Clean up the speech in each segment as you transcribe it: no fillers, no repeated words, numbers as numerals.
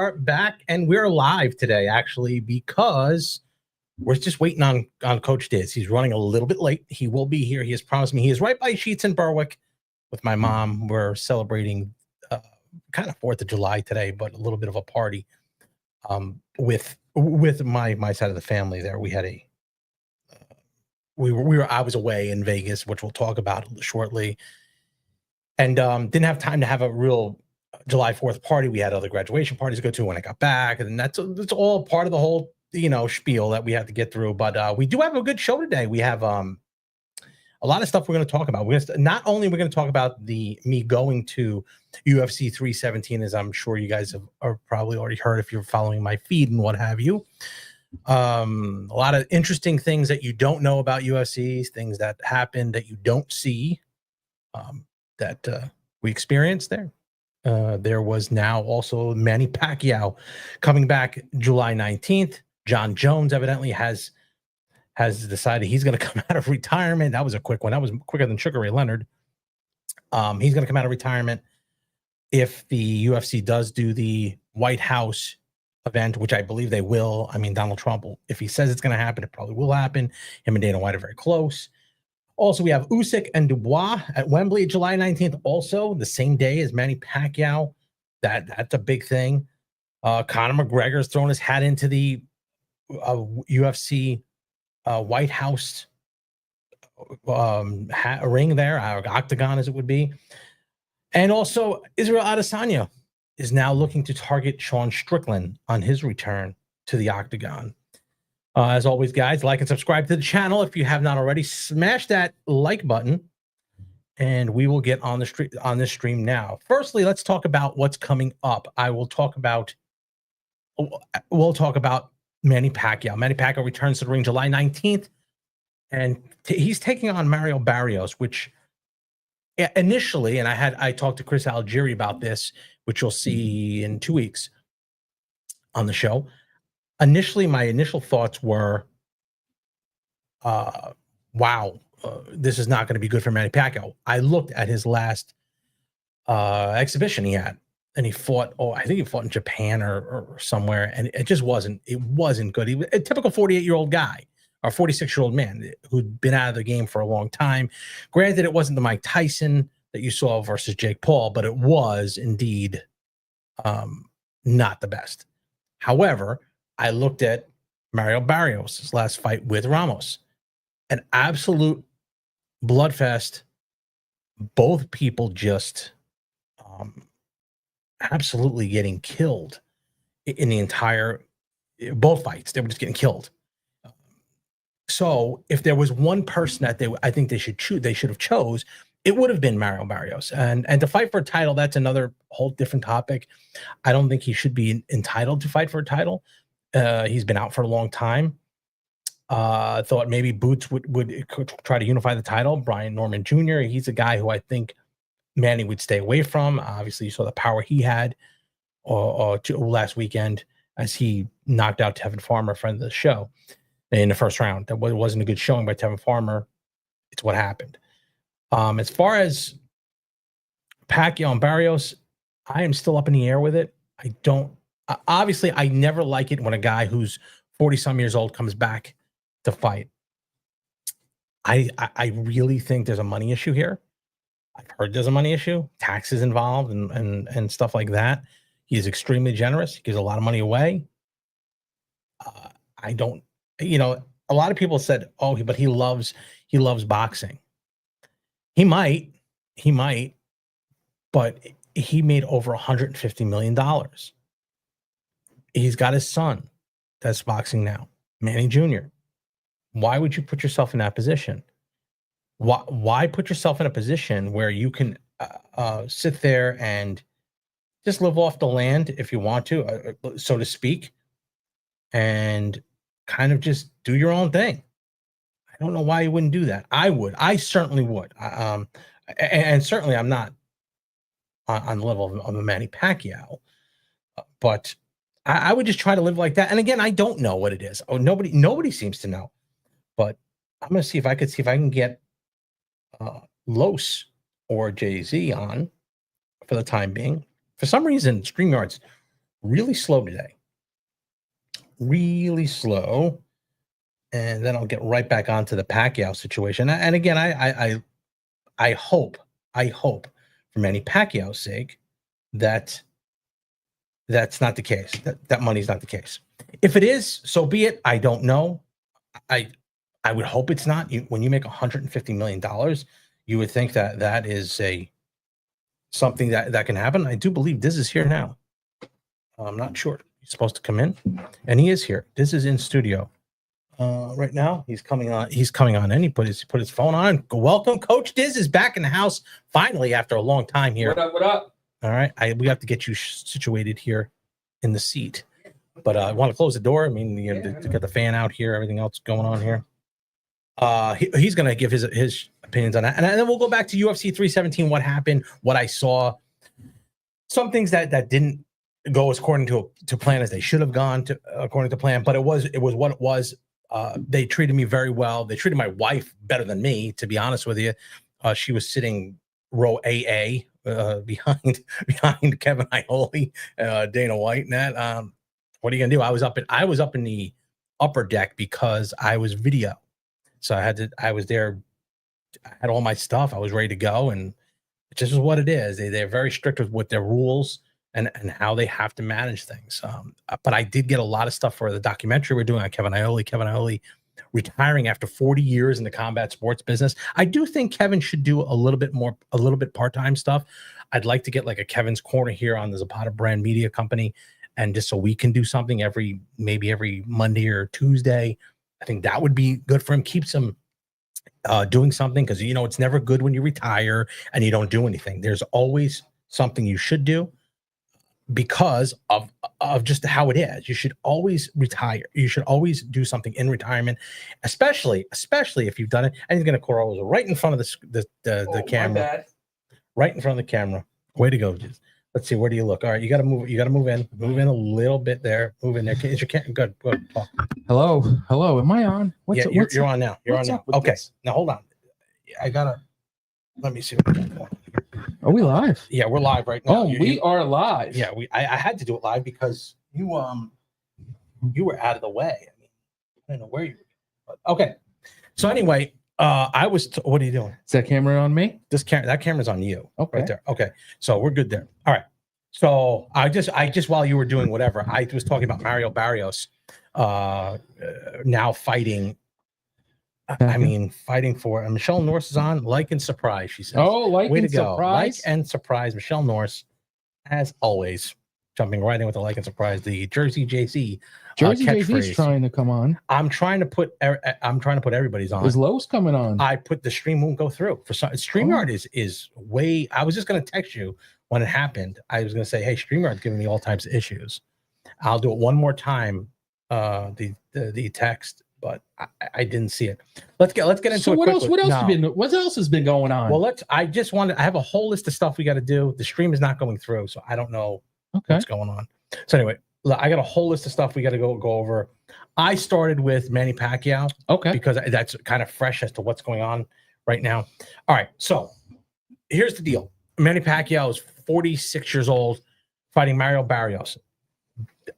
are back and we're live today, actually, because we're just waiting on Coach Diz. He's running a little bit late. He will be here. He has promised me. He is right by Sheets in Berwick with my mom. We're celebrating kind of 4th of July today, but a little bit of a party with my side of the family there. We had I was away in Vegas, which we'll talk about shortly, and didn't have time to have a real July 4th party. We had other graduation parties to go to when I got back, and that's all part of the whole spiel that we have to get through. But we do have a good show today. We have a lot of stuff we're going to talk about. We're going to talk about me going to UFC 317, as I'm sure you guys are probably already heard if you're following my feed and what have you. A lot of interesting things that you don't know about UFC, things that happen that you don't see, that we experienced there. There was now also Manny Pacquiao coming back July 19th. John Jones evidently has decided he's going to come out of retirement. That was a quick one. That was quicker than Sugar Ray Leonard. He's going to come out of retirement if the UFC does do the White House event, which I believe they will. I mean, Donald Trump, if he says it's going to happen, it probably will happen. Him and Dana White are very close. Also, we have Usyk and Dubois at Wembley, July 19th, also the same day as Manny Pacquiao. That's a big thing. Conor McGregor's throwing his hat into the UFC White House ring there, octagon as it would be. And also, Israel Adesanya is now looking to target Sean Strickland on his return to the octagon. As always, guys, like and subscribe to the channel if you have not already. Smash that like button, and we will get on this stream now. Firstly, let's talk about what's coming up. We'll talk about Manny Pacquiao. Manny Pacquiao returns to the ring July 19th, and he's taking on Mario Barrios, which initially, and I talked to Chris Algieri about this, which you'll see in 2 weeks on the show. Initially, my initial thoughts were, wow, this is not going to be good for Manny Pacquiao. I looked at his last exhibition he had, and he fought, I think he fought in Japan or somewhere, and it wasn't good. He was a typical 48-year-old guy, or 46-year-old man who'd been out of the game for a long time. Granted, it wasn't the Mike Tyson that you saw versus Jake Paul, but it was indeed not the best. However, I looked at Mario Barrios' last fight with Ramos, an absolute bloodfest. Both people just absolutely getting killed in the entire both fights. They were just getting killed. So if there was one person that I think they should have chose, it would have been Mario Barrios. And to fight for a title, that's another whole different topic. I don't think he should be entitled to fight for a title. He's been out for a long time. Thought maybe Boots would try to unify the title. Brian Norman Jr., he's a guy who I think Manny would stay away from. Obviously, you saw the power he had last weekend as he knocked out Tevin Farmer, friend of the show, in the first round. That wasn't a good showing by Tevin Farmer. It's what happened. As far as Pacquiao and Barrios, I am still up in the air with it. Obviously, I never like it when a guy who's 40-some years old comes back to fight. I really think there's a money issue here. I've heard there's a money issue, taxes involved and stuff like that. He is extremely generous. He gives a lot of money away. A lot of people said, but he loves boxing. He might, but he made over $150 million. He's got his son that's boxing now, Manny Jr. Why would you put yourself in that position? Why put yourself in a position where you can sit there and just live off the land if you want to, so to speak, and kind of just do your own thing? I don't know why you wouldn't do that. I would. I certainly would. And certainly I'm not on the level of a Manny Pacquiao, but I would just try to live like that. And again, I don't know what it is. Nobody seems to know. But I'm going to see if I can get Los or Jay-Z on for the time being. For some reason, StreamYard's really slow today. Really slow. And then I'll get right back onto the Pacquiao situation. And again, I hope for Manny Pacquiao's sake that that's not the case. That money's not the case. If it is, so be it. I don't know. I would hope it's not. When you make $150 million, you would think that is something that can happen. I do believe Diz is here now. I'm not sure. He's supposed to come in, and he is here. Diz is in studio right now. He's coming on. He's coming on in. He put his phone on. Welcome, Coach Diz is back in the house finally after a long time here. What up? What up? All right, we have to get you situated here in the seat, but I want to close the door. I mean, to get the fan out here, everything else going on here. He's going to give his opinions on that, and then we'll go back to UFC 317. What happened? What I saw. Some things that didn't go as according to plan as they should have gone to according to plan, but it was what it was. They treated me very well. They treated my wife better than me, to be honest with you. She was sitting row AA behind Kevin Iole, Dana White, and that. What are you gonna do? I was up in the upper deck because I was video, so I was there. I had all my stuff. I was ready to go, and it just is what it is. They're very strict with their rules and how they have to manage things. But I did get a lot of stuff for the documentary we're doing on Kevin Iole retiring after 40 years in the combat sports business. I do think Kevin should do a little bit part-time stuff. I'd like to get like a Kevin's Corner here on the Zapata Brand Media Company, and just so we can do something maybe every Monday or Tuesday. I think that would be good for him. Keeps him doing something, because it's never good when you retire and you don't do anything. There's always something you should do because of just how it is. You should always retire. You should always do something in retirement, especially if you've done it. And he's going to crawl right in front of the camera. Right in front of the camera. Way to go, Jiz. Let's see. Where do you look? All right, you got to move. You got to move in. Move in a little bit there. Move in there. Is your camera good? Good. Talk. Hello. Am I on? You're on now. You're on now. Okay. Now hold on. I gotta. Let me see what we got going. Are we live? Yeah, we're live right now. Oh, we are live. Yeah, I had to do it live because you were out of the way. I mean, I don't know where you were. But, okay. So anyway, what are you doing? Is that camera on me? That camera's on you. Okay. Right there. Okay. So we're good there. All right. So I just while you were doing whatever, I was talking about Mario Barrios now fighting. I mean, fighting for Michelle Norris is on. Like and surprise, she says. Oh, like way and to go. surprise. Like and surprise. Michelle Norris, as always, jumping right in with the like and surprise. The Jersey JC. Jersey JC's trying to come on. I'm trying to put everybody's on. Is Lowe's coming on? I put the stream won't go through. For some StreamYard is way. I was just gonna text you when it happened. I was gonna say, hey, StreamYard's giving me all types of issues. I'll do it one more time. The text. But I didn't see it. Let's get into so it. What else has been going on? Well, I have a whole list of stuff we got to do. The stream is not going through, so I don't know what's going on. So anyway, I got a whole list of stuff we got to go over. I started with Manny Pacquiao, because that's kind of fresh as to what's going on right now. All right, so here's the deal. Manny Pacquiao is 46 years old, fighting Mario Barrios.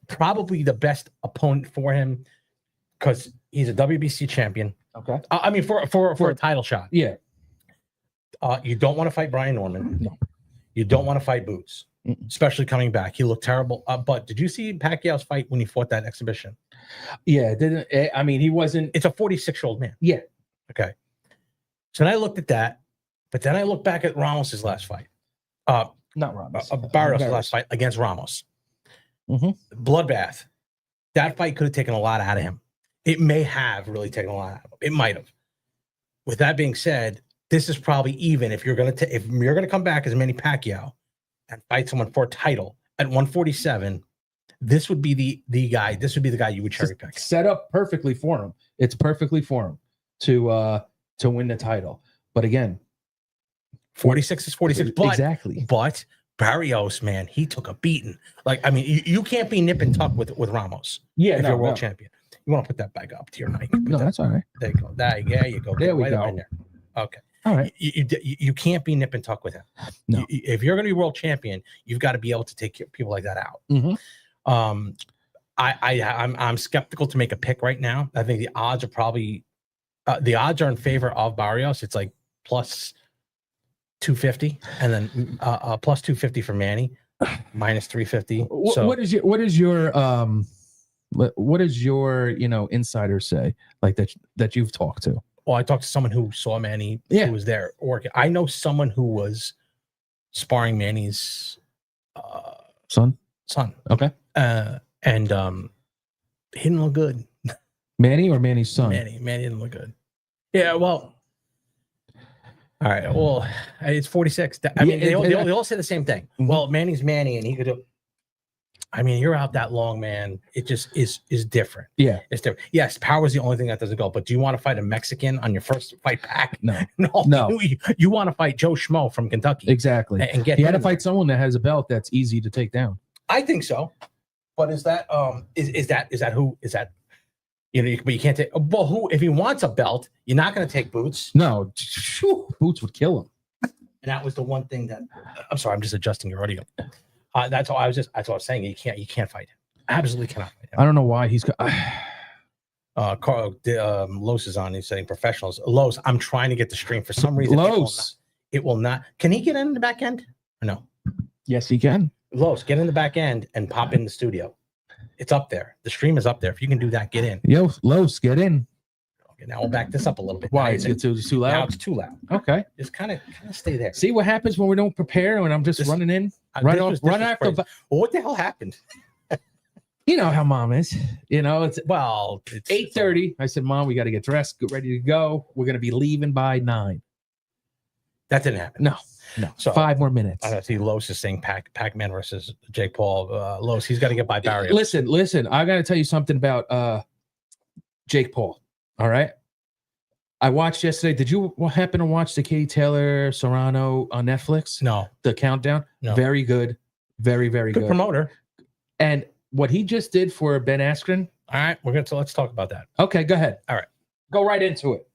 Probably the best opponent for him, because he's a WBC champion. Okay. I mean, for a title shot. Yeah. You don't want to fight Brian Norman. No. You don't want to fight Boots, especially coming back. He looked terrible. But did you see Pacquiao's fight when he fought that exhibition? Yeah. He wasn't. It's a 46-year-old man. Yeah. Okay. So then I looked at that, but then I looked back at Ramos's last fight. Not Ramos. Barrios' last fight against Ramos. Bloodbath. That fight could have taken a lot out of him. It may have really taken a lot out of him. It might have. With that being said, this is probably even if you're gonna come back as Manny Pacquiao and fight someone for a title at 147. This would be the guy. This would be the guy you would cherry pick. Set up perfectly for him. It's perfectly for him to win the title. But again, 46 is 46. But, exactly. But Barrios, man, he took a beating. Like, I mean, you can't be nip and tuck with Ramos. Yeah, if you're world champion. You want to put that back up to your night. No, that's all right. There you go. There you go. There we go. In there. Okay. All right. You can't be nip and tuck with him. No. If you're going to be world champion, you've got to be able to take people like that out. I'm skeptical to make a pick right now. I think the odds are probably in favor of Barrios. It's like plus 250, and then plus 250 for Manny, minus 350. So what is your insider say, like that you've talked to? Well, I talked to someone who saw Manny, who was there working. I know someone who was sparring Manny's son. Okay. And he didn't look good. Manny or Manny's son? Manny didn't look good. Yeah, well, all right. Well, it's 46. I mean, they all say the same thing. Mm-hmm. Well, Manny's Manny, and he could do. I mean, you're out that long, man. It just is different. Yeah, it's different. Yes, power is the only thing that doesn't go. But do you want to fight a Mexican on your first fight back? No. You want to fight Joe Schmo from Kentucky? Exactly. And get he had to fight someone that has a belt that's easy to take down. I think so. But is that who is that? But you can't take. Well, who? If he wants a belt, you're not going to take Boots. No, Boots would kill him. And that was the one thing that. I'm sorry, I'm just adjusting your audio. That's all I was saying. You can't fight him. Absolutely cannot fight him. I don't know why he's. Carl Los is on. He's saying professionals. Los, I'm trying to get the stream for some reason. Los, it will not. Can he get in the back end or no? Yes, he can. Los, get in the back end and pop in the studio. It's up there. The stream is up there. If you can do that, get in. Yo, Los, get in. Okay, now we'll back this up a little bit. Why? Is it too loud? Now it's too loud. Okay. Just kind of stay there. See what happens when we don't prepare and I'm just running in? Run after. Well, what the hell happened? You know how mom is. It's 8:30. I said, Mom, we got to get dressed, get ready to go. We're going to be leaving by 9. That didn't happen. No. So 5 more minutes. I see Los is saying Pac-Man versus Jake Paul. Los, he's got to get by Barrios. Listen. I got to tell you something about Jake Paul. All right. I watched yesterday. Did you happen to watch the Katie Taylor Serrano on Netflix? No. The countdown? No. Very good. Very, very good. Good promoter. And what he just did for Ben Askren. All right. Let's talk about that. Okay, go ahead. All right. Go right into it.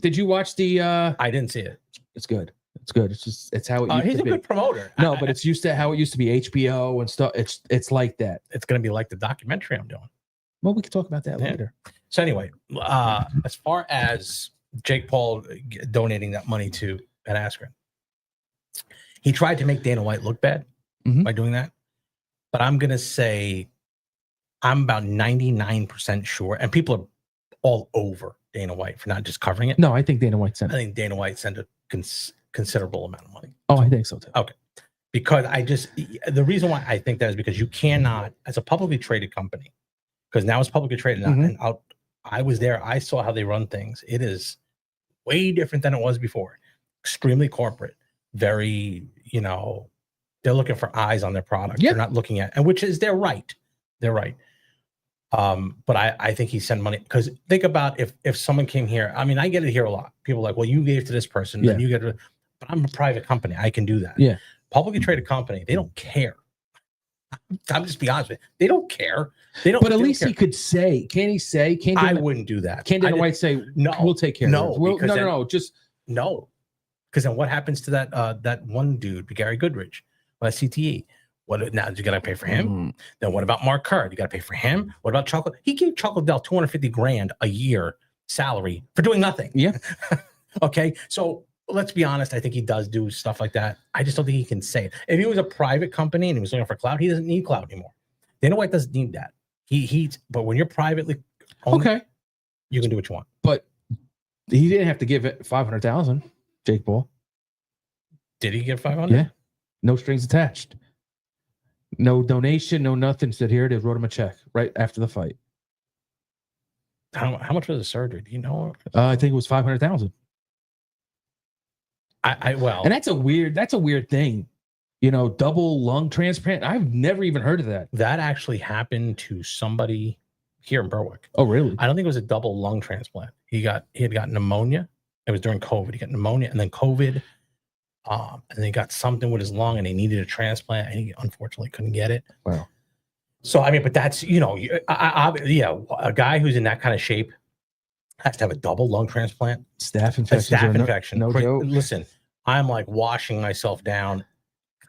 Did you watch the I didn't see it. It's good. It's how it used he's to a be. good promoter. No, but it's used to how it used to be HBO and stuff. It's like that. It's gonna be like the documentary I'm doing. Well, we can talk about that later. So anyway, as far as Jake Paul donating that money to Ben Askren, he tried to make Dana White look bad by doing that. But I'm gonna say I'm about 99% sure, and people are all over Dana White for not just covering it. No, I think Dana White sent it. I think Dana White sent a considerable amount of money. Oh, I think so too. Okay. Because the reason why I think that is because you cannot, as a publicly traded company, because now it's publicly traded, and I was there, I saw how they run things. It is way different than it was before. Extremely corporate, very, they're looking for eyes on their product. Yep. They're not looking at, and which is they're right. But I think he sent money because think about if someone came here. I mean, I get it here a lot. People are like, well, you gave to this person, then you get to, but I'm a private company. I can do that. Yeah. Publicly traded company, they don't care. I'm just be honest with you. They don't care. They don't. But at least he could say, can he say? I wouldn't do that. Can Dana White say, no, we'll take care of it? No. Because then what happens to that one dude, Gary Goodridge, CTE? What now? You got to pay for him. Then what about Mark Kerr? You got to pay for him. What about Chocolate? He gave Chocolate Dell $250,000 a year salary for doing nothing. Yeah. Okay. So let's be honest. I think he does do stuff like that. I just don't think he can say it. If he was a private company and he was looking for clout, he doesn't need clout anymore. Dana White doesn't need that. But when you're privately owned, you can do what you want. But he didn't have to give it $500,000. Jake Paul. Did he give 500? Yeah. No strings attached. No donation, no nothing. Said here it is. Wrote him a check right after the fight. How much was the surgery? Do you know? I think it was $500,000. And that's a weird thing. Double lung transplant. I've never even heard of that. That actually happened to somebody here in Berwick. Oh, really? I don't think it was a double lung transplant. He had got pneumonia. It was during COVID. He got pneumonia and then COVID. And then he got something with his lung and he needed a transplant and he unfortunately couldn't get it. Wow. So, I mean, but that's, a guy who's in that kind of shape has to have a double lung transplant. Staph infection. No joke. Listen, I'm like washing myself down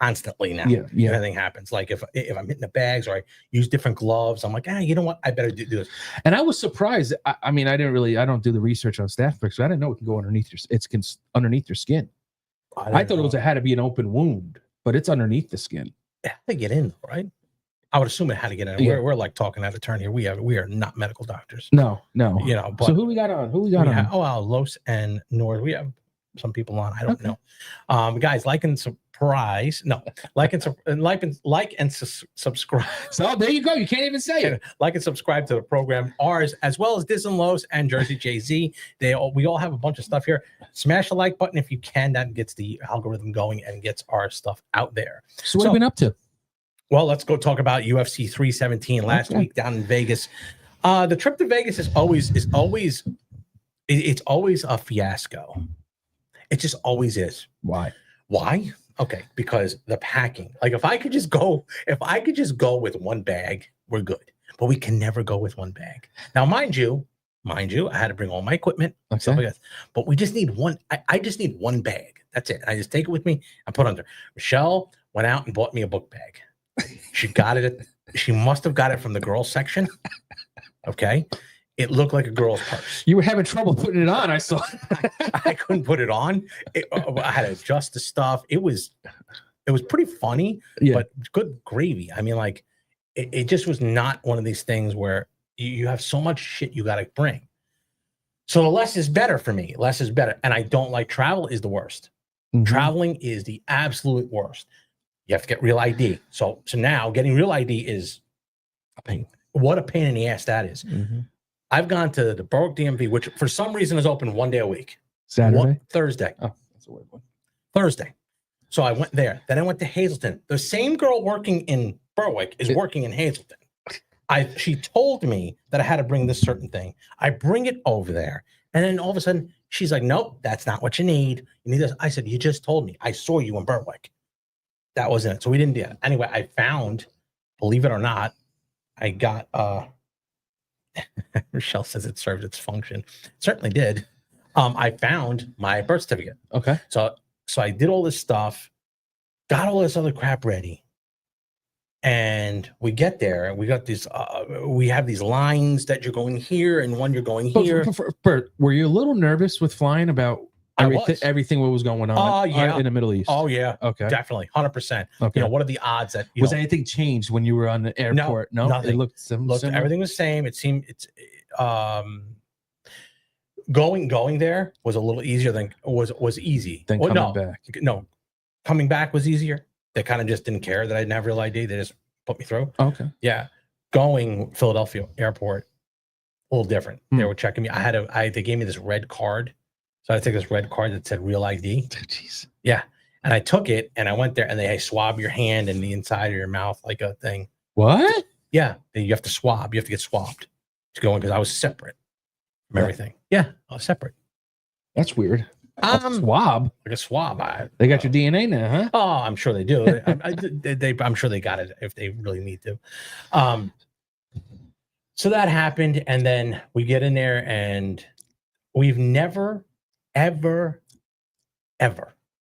constantly now. Yeah, yeah. If anything happens, like if I'm hitting the bags or I use different gloves, I'm like, you know what? I better do this. And I was surprised. I mean, I don't do the research on staph infection. So I didn't know it can go underneath underneath your skin. I thought it had to be an open wound, but it's underneath the skin. It had to get in, right? I would assume it had to get in. Yeah. We're like talking out of turn here. We are not medical doctors. No. You know, but so who we got on? Los and Nord. We have some people on. I don't know. Guys, like and subscribe. So there you go. You can't even say it. Like and subscribe to the program. Ours, as well as Diz and Los and Jersey Jay-Z. We all have a bunch of stuff here. Smash the like button if you can. That gets the algorithm going and gets our stuff out there. So what have you been up to? Well, let's go talk about UFC 317 last week down in Vegas. The trip to Vegas is always a fiasco. It just always is. Why? Okay, because the packing. Like if I could just go with one bag, we're good. But we can never go with one bag. Now, mind you, I had to bring all my equipment, stuff like that. But we just need one. I just need one bag. That's it. I just take it with me. I put it under. Michelle went out and bought me a book bag. She got it. She must have got it from the girls section. Okay. It looked like a girl's purse. You were having trouble putting it on. I saw. I couldn't put it on. I had to adjust the stuff. It was pretty funny, but good gravy. I mean, like it just was not one of these things where you have so much shit you got to bring. So the less is better for me. Less is better. And I don't like travel is the worst. Mm-hmm. Traveling is the absolute worst. You have to get real ID. So now getting real ID is a pain. What a pain in the ass that is. Mm-hmm. I've gone to the Berwick DMV, which for some reason is open one day a week. Thursday. Oh, that's a weird one. Thursday. So I went there. Then I went to Hazleton. The same girl working in Berwick is working in Hazleton. She told me that I had to bring this certain thing. I bring it over there. And then all of a sudden, she's like, nope, that's not what you need. You need this. I said, you just told me. I saw you in Berwick. That wasn't it. So we didn't do it. Anyway, I found, believe it or not, I got, Michelle says it served its function. It certainly did. I found my birth certificate. Okay. So I did all this stuff, got all this other crap ready. And we get there and we got these, we have these lines that you're going here and one you're going here. Bert, were you a little nervous with flying about everything what was going on in the Middle East? Oh, yeah. Okay. Definitely. 100%. Okay. You know, what are the odds that, was anything changed when you were on the airport? No, nothing. It looked similar. Everything was the same. It seemed going there was a little easier than was easy. Than coming back. No, coming back was easier. They kind of just didn't care that I didn't have real ID. They just put me through. Okay. Yeah. Going Philadelphia airport, a little different. They were checking me. They gave me this red card. So I took this red card that said real ID. Jeez. Yeah. And I took it and I went there and they swab your hand and the inside of your mouth like a thing. What? Yeah. You have to swab. You have to get swabbed to go in because I was separate from everything. Yeah. I was separate. That's weird. Swab? Like a swab. They got your DNA now, huh? Oh, I'm sure they do. I'm sure they got it if they really need to. So that happened. And then we get in there and we've never, ever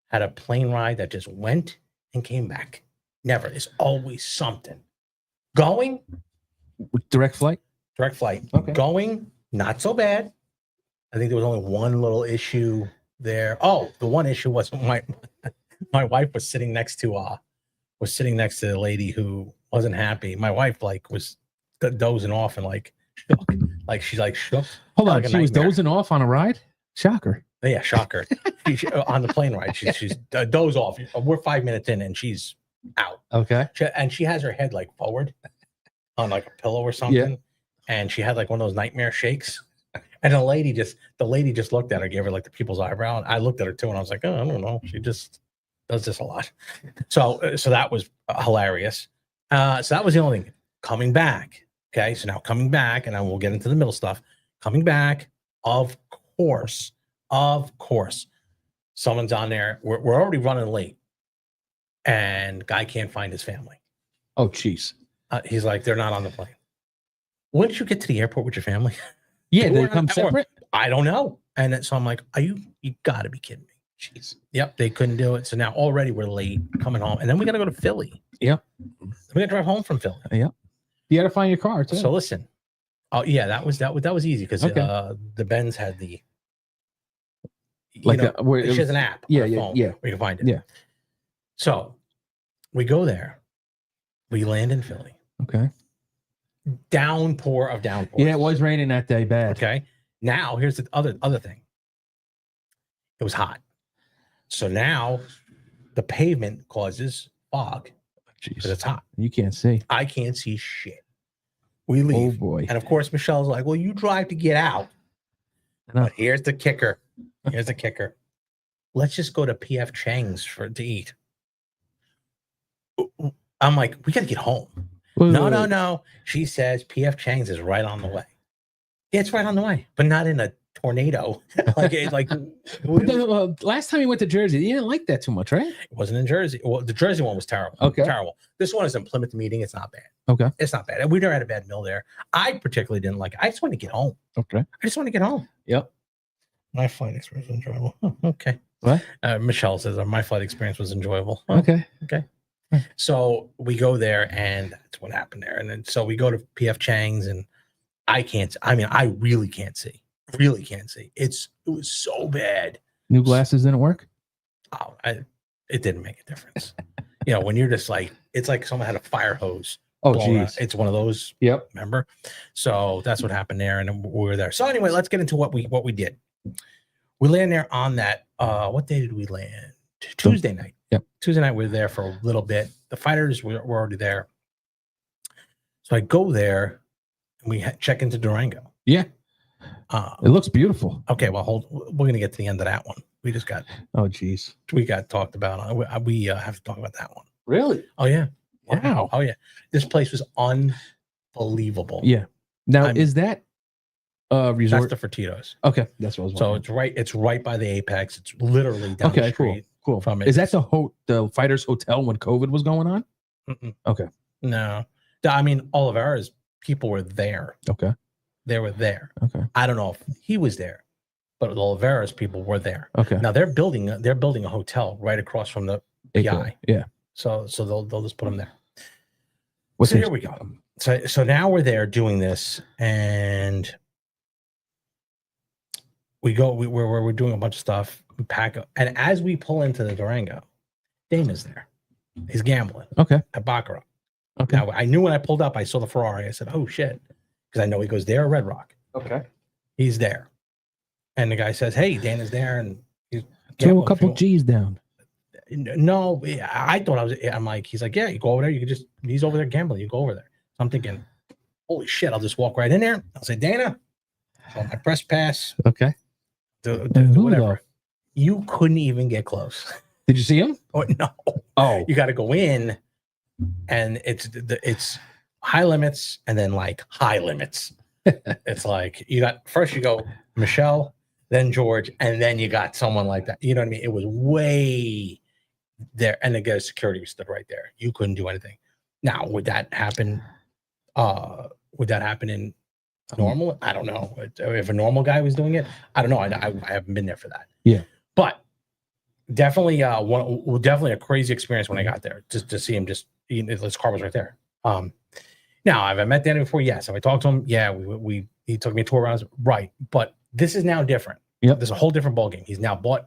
had a plane ride that just went and came back. Never. It's always something. Going. Direct flight? Direct flight. Okay. Going, not so bad. I think there was only one little issue there. Oh, the one issue was my wife was sitting next to the lady who wasn't happy. My wife was dozing off and shook. She's shook. Hold on, she was dozing off on a ride? Shocker. Yeah, shocker. On the plane ride, she's doze off. We're 5 minutes in and she's out. Okay. She has her head forward on a pillow or something. Yeah. And she had one of those nightmare shakes. And the lady just looked at her, gave her the people's eyebrow. And I looked at her too, and I was like, oh, I don't know. She just does this a lot. So that was hilarious. So that was the only thing. Coming back. Okay. So now coming back, and I will get into the middle stuff. Coming back, of course, someone's on there. We're already running late. And guy can't find his family. Oh, jeez. He's like, they're not on the plane. Wouldn't you get to the airport with your family? Yeah, they come separate? I don't know. And so I'm like, you got to be kidding me. Jeez. Yep, they couldn't do it. So now already we're late coming home, and then we got to go to Philly. Yep. We got to drive home from Philly. Yep. You got to find your car too. So listen. Oh yeah, that was easy because the Benz had the she has an app on her phone where you can find it. Yeah. So we go there. We land in Philly. Okay. Downpour of downpours. Yeah, it was raining that day bad. Okay. Now here's the other thing. It was hot. So now the pavement causes fog because it's hot. You can't see. I can't see shit. We leave. Oh boy. And of course, Michelle's like, well, you drive to get out. But here's the kicker. Let's just go to PF Chang's to eat. I'm like, we got to get home. No. She says PF Chang's is right on the way. Yeah, it's right on the way, but not in a tornado. Last time you went to Jersey, you didn't like that too much, right? It wasn't in Jersey. Well, the Jersey one was terrible. Okay. Terrible. This one is in Plymouth Meeting. It's not bad. Okay. It's not bad. And we never had a bad meal there. I particularly didn't like it. I just want to get home. Okay. I just want to get home. Yep. My flight experience was enjoyable. Oh, okay. What? Michelle says my flight experience was enjoyable. Oh, okay. Okay. So we go there, and that's what happened there. And then so we go to PF Chang's, and I really can't see. Really can't see. It was so bad. New glasses didn't work? Oh, it didn't make a difference. When you're just like, it's like someone had a fire hose. Oh, geez. It's one of those. Yep. Remember? So that's what happened there, and we were there. So anyway, let's get into what we did. We land there on that. What day did we land? Tuesday night. Yep. Tuesday night we were there for a little bit. The fighters were already there. So I go there, and we check into Durango. Yeah. It looks beautiful. Okay, well, we're gonna get to the end of that one. We just got. Oh, geez. We got talked about. We have to talk about that one. Really? Oh yeah. Wow. Oh yeah. This place was unbelievable. Yeah. Now is that resort? That's the Fertitos. Okay, that's what I was wondering. So it's right by the Apex. It's literally down the street. Cool. From it. Is that the Fighters Hotel when COVID was going on? Mm-mm. Okay. No. I mean, Oliveira's people were there. Okay. They were there. Okay. I don't know if he was there, but Oliveira's people were there. Okay. Now they're building a hotel right across from the PI. Yeah. So they'll just put them there. So here we go. So now we're there doing this, and we're doing a bunch of stuff. We pack up, and as we pull into the Durango, Dana's there. He's gambling. Okay. At Baccarat. Okay. Now I knew when I pulled up, I saw the Ferrari. I said, "Oh shit," because I know he goes there, Red Rock. Okay. He's there, and the guy says, "Hey, Dana's there," and he's throw a couple G's down. No, I thought I'm like, he's like, yeah, you go over there. He's over there gambling. You go over there. So I'm thinking, holy shit, I'll just walk right in there. I'll say, Dana, so my press pass. Okay. Do whatever. You couldn't even get close. Did you see him? Oh, no. Oh, you got to go in, and it's high limits and then like high limits. It's like you go Michelle, then George, and then you got someone like that. You know what I mean? It was way there, and the guy security stood right there. You couldn't do anything. Now, would that happen? Would that happen in normal? I don't know. If a normal guy was doing it, I don't know. I haven't been there for that. Yeah, but definitely, definitely a crazy experience when I got there. Just to see him, his car was right there. Now, have I met Danny before? Yes. Have I talked to him? Yeah. He took me a tour around. Right, but this is now different. Yep. There's a whole different ballgame. He's now bought.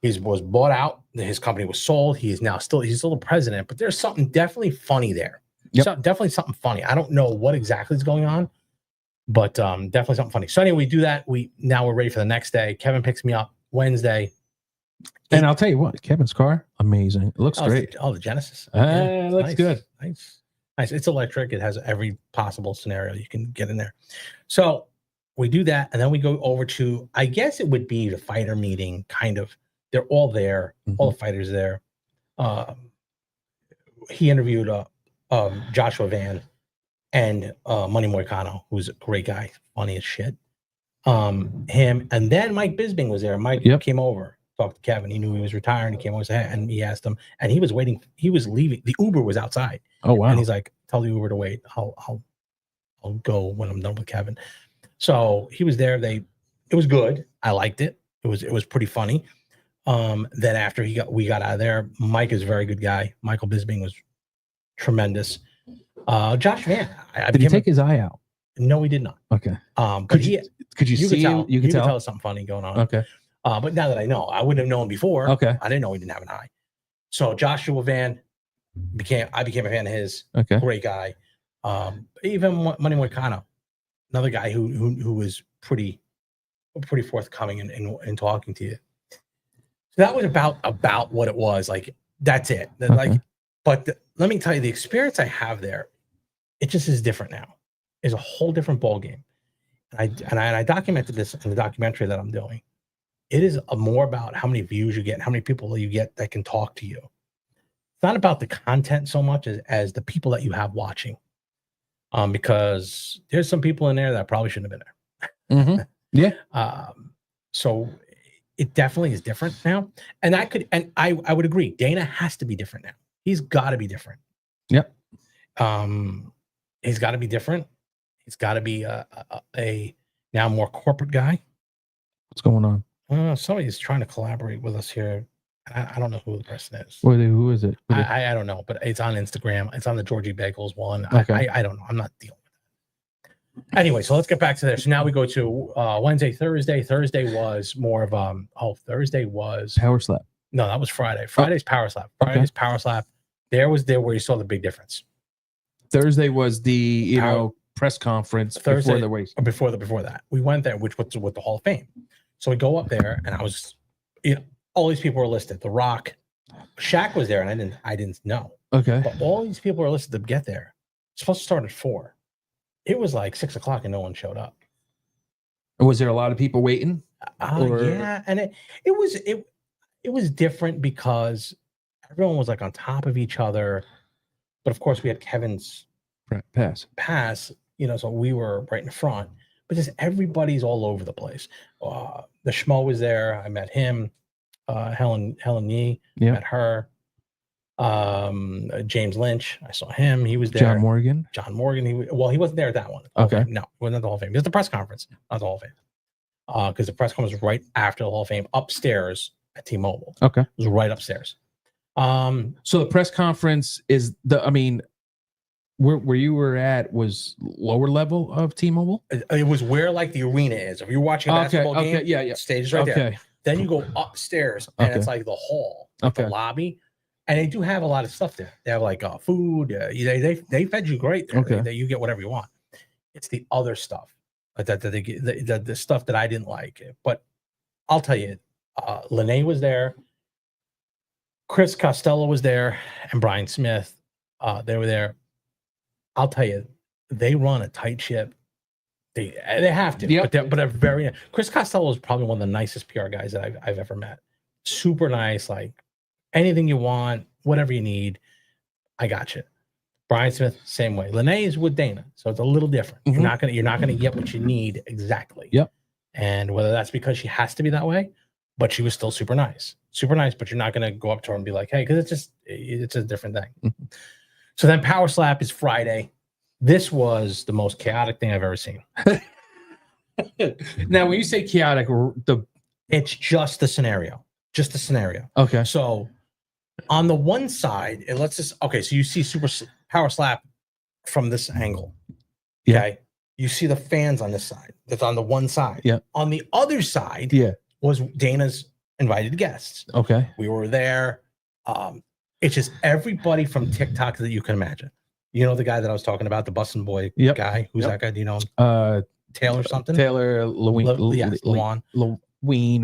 He was bought out. His company was sold. He's still the president. But there's something definitely funny there. Yep. So definitely something funny. I don't know what exactly is going on, but definitely something funny. So anyway, we do that. Now we're ready for the next day. Kevin picks me up Wednesday. And I'll tell you what, Kevin's car, amazing. It looks great. The Genesis. Looks nice, good. Nice. It's electric. It has every possible scenario you can get in there. So we do that, and then we go over to, I guess it would be the fighter meeting, kind of. They're all there. Mm-hmm. All the fighters there. He interviewed Joshua Van and Manny Moicano, who's a great guy, funny as shit. Him, and then Mike Bisping was there. Mike came over, talked to Kevin. He knew he was retiring. He came over and he asked him, and he was waiting. He was leaving. The Uber was outside. Oh wow! And he's like, "Tell the Uber to wait. I'll go when I'm done with Kevin." So he was there. It was good. I liked it. It was pretty funny. Then after we got out of there, Mike is a very good guy. Michael Bisbing was tremendous. Josh Van, Did he take his eye out? No, he did not. Okay. But Could you see him? You could tell. Tell something funny going on. Okay. But now that I know, I wouldn't have known before. Okay. I didn't know he didn't have an eye. So Joshua Van I became a fan of his. Okay. Great guy. Even Manny Moicano, another guy who was pretty forthcoming in talking to you. So that was about what it was. Like, that's it. Okay. Like, but let me tell you, the experience I have there, it just is different now. It's a whole different ball game. And I documented this in the documentary that I'm doing. It is more about how many views you get, how many people you get that can talk to you. It's not about the content so much as the people that you have watching. Because there's some people in there that probably shouldn't have been there. Mm-hmm. Yeah. So it definitely is different now. And I would agree. Dana has to be different now. He's got to be different. Yep. He's got to be different. He's got to be a now more corporate guy. What's going on? Somebody's trying to collaborate with us here. I don't know who the person is. Who is it? I don't know, but it's on Instagram. It's on the Georgie Bagels one. Okay. I don't know. I'm not dealing with that. Anyway, so let's get back to this. So now we go to Wednesday, Thursday. Thursday was more of Thursday was Power Slap. No, that was Friday. Friday's Power Slap. Friday's Power Slap. There where you saw the big difference. Thursday was the press conference Thursday, before the race. Before that, we went there, which was with the Hall of Fame. So we go up there, and I was, all these people were listed. The Rock, Shaq was there, and I didn't know. Okay. But all these people are listed to get there. It's supposed to start at 4. It was like 6 o'clock, and no one showed up. Was there a lot of people waiting? Yeah, and it was different because everyone was like on top of each other. But of course, we had Kevin's pass, so we were right in front. But just everybody's all over the place. The Schmo was there. I met him. Helen Yee, met her. James Lynch, I saw him. He was there. John Morgan. He wasn't there at that one. Okay. No, he wasn't at the Hall of Fame. It was the press conference, not the Hall of Fame. Because the press conference was right after the Hall of Fame, upstairs at T-Mobile. Okay. It was right upstairs. So the press conference is where you were at was lower level of T-Mobile? It was where like the arena is. If you're watching a basketball game, yeah. Stage is right there. Then you go upstairs and it's like the hall, the lobby. And they do have a lot of stuff there. They have like food. They fed you great there. Okay. You get whatever you want. It's the other stuff that they get, the stuff that I didn't like. But I'll tell you, Lene was there. Chris Costello was there, and Brian Smith. They were there. I'll tell you, they run a tight ship. They have to, but they're very. Chris Costello is probably one of the nicest PR guys that I've ever met. Super nice, like anything you want, whatever you need, I got you. Brian Smith, same way. Lene is with Dana, so it's a little different. Mm-hmm. You're not gonna get what you need exactly. Yep. And whether that's because she has to be that way, but she was still super nice. But you're not gonna go up to her and be like, hey, because it's a different thing. Mm-hmm. So then Power Slap is Friday. This was the most chaotic thing I've ever seen. Now, when you say chaotic, it's just the scenario. Just the scenario. Okay. So on the one side, so you see Super Power Slap from this angle. Yeah. Okay. You see the fans on this side. That's on the one side. Yeah. On the other side, was Dana's invited guests. Okay. We were there. It's just everybody from TikTok that you can imagine. You know the guy that I was talking about, the Bussin' Boy guy? Who's that guy? Do you know him? Taylor something? Taylor Lewin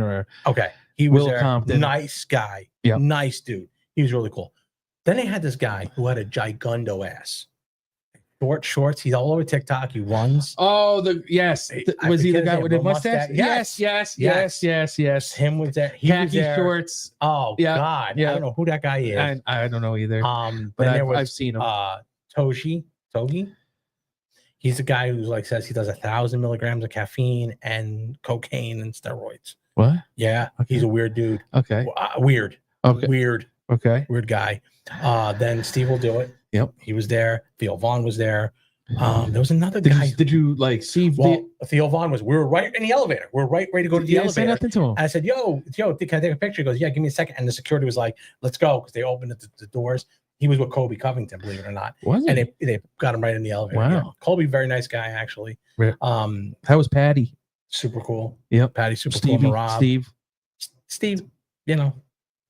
or... Okay. He was there. Compton. Nice guy. Yep. Nice dude. He was really cool. Then they had this guy who had a gigundo ass. Short shorts. He's all over TikTok. He runs. Oh, was he the guy with the mustache? Yes. Him was there. He was there. Shorts. Oh, God. Yeah. I don't know who that guy is. I don't know either. But I've seen him. Togi. He's the guy who says he does 1,000 milligrams of caffeine and cocaine and steroids. What? Yeah. Okay. He's a weird dude. Okay. Weird. Okay. Weird. Okay. Weird guy. Then Steve will do it. Yep. He was there. Theo Vaughn was there. There was another Did guy. you, did you like see? Well, Theo Vaughn we were right in the elevator. We were right ready to go to the you didn't say elevator. nothing to him. And I said, yo, can I take a picture? He goes, yeah, give me a second. And the security was like, let's go, because they opened the doors. He was with Kobe Covington, believe it or not. Was And it? they got him right in the elevator. Wow. Yeah. Kobe, very nice guy, actually. Yeah. How was Patty? Super cool. Yep. Patty, super Stevie, cool. Rob. Steve, you know,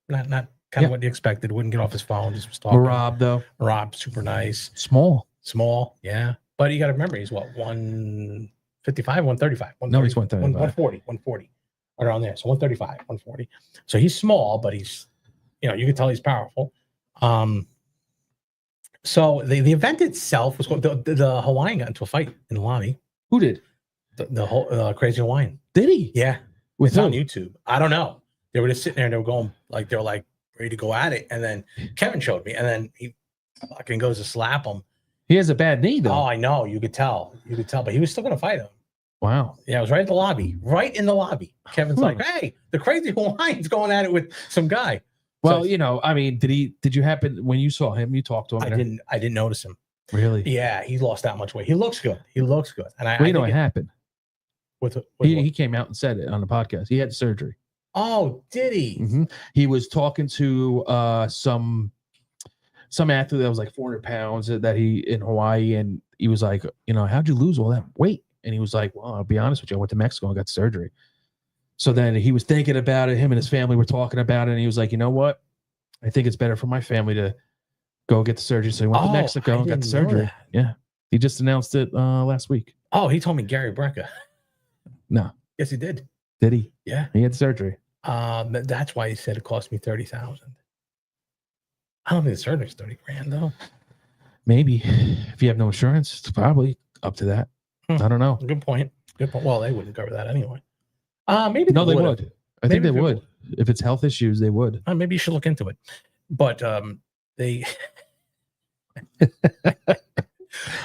not kind of what you expected. Wouldn't get off his phone. Just was talking. Rob, though. Rob, super nice. Small. Yeah. But you got to remember, he's what, 155, 135? No, he's 135. 140, around there. So 135, 140. So he's small, but he's, you can tell he's powerful. So the event itself was the Hawaiian got into a fight in the lobby. Who did? The whole Crazy Hawaiian. Did he? Yeah. With it's who? on YouTube. I don't know. They were just sitting there and they were like ready to go at it. And then Kevin showed me, and then he fucking goes to slap him. He has a bad knee, though. Oh, I know. You could tell, but he was still going to fight him. Wow. Yeah, it was right in the lobby. Kevin's like, hey, the Crazy Hawaiian's going at it with some guy. Well, I mean, did you happen when you saw him, you talked to him? I didn't notice him. Really? Yeah, he lost that much weight. He looks good. And I know what happened. He came out and said it on the podcast. He had surgery. Oh, did he? Mm-hmm. He was talking to some athlete that was like 400 pounds that he in Hawaii, and he was like, how'd you lose all that weight? And he was like, well, I'll be honest with you, I went to Mexico and got surgery. So then he was thinking about it. Him and his family were talking about it, and he was like, you know what? I think it's better for my family to go get the surgery. So he went to Mexico and got the surgery. Yeah. He just announced it last week. Oh, he told me Gary Brecka. No. Yes, he did. Did he? Yeah. He had surgery. That's why he said it cost me $30,000. I don't think the surgery's $30,000 though. Maybe. If you have no insurance, it's probably up to that. I don't know. Good point. Well, they wouldn't cover that anyway. Maybe they would. I think they would. If it's health issues, they would. Maybe you should look into it. But they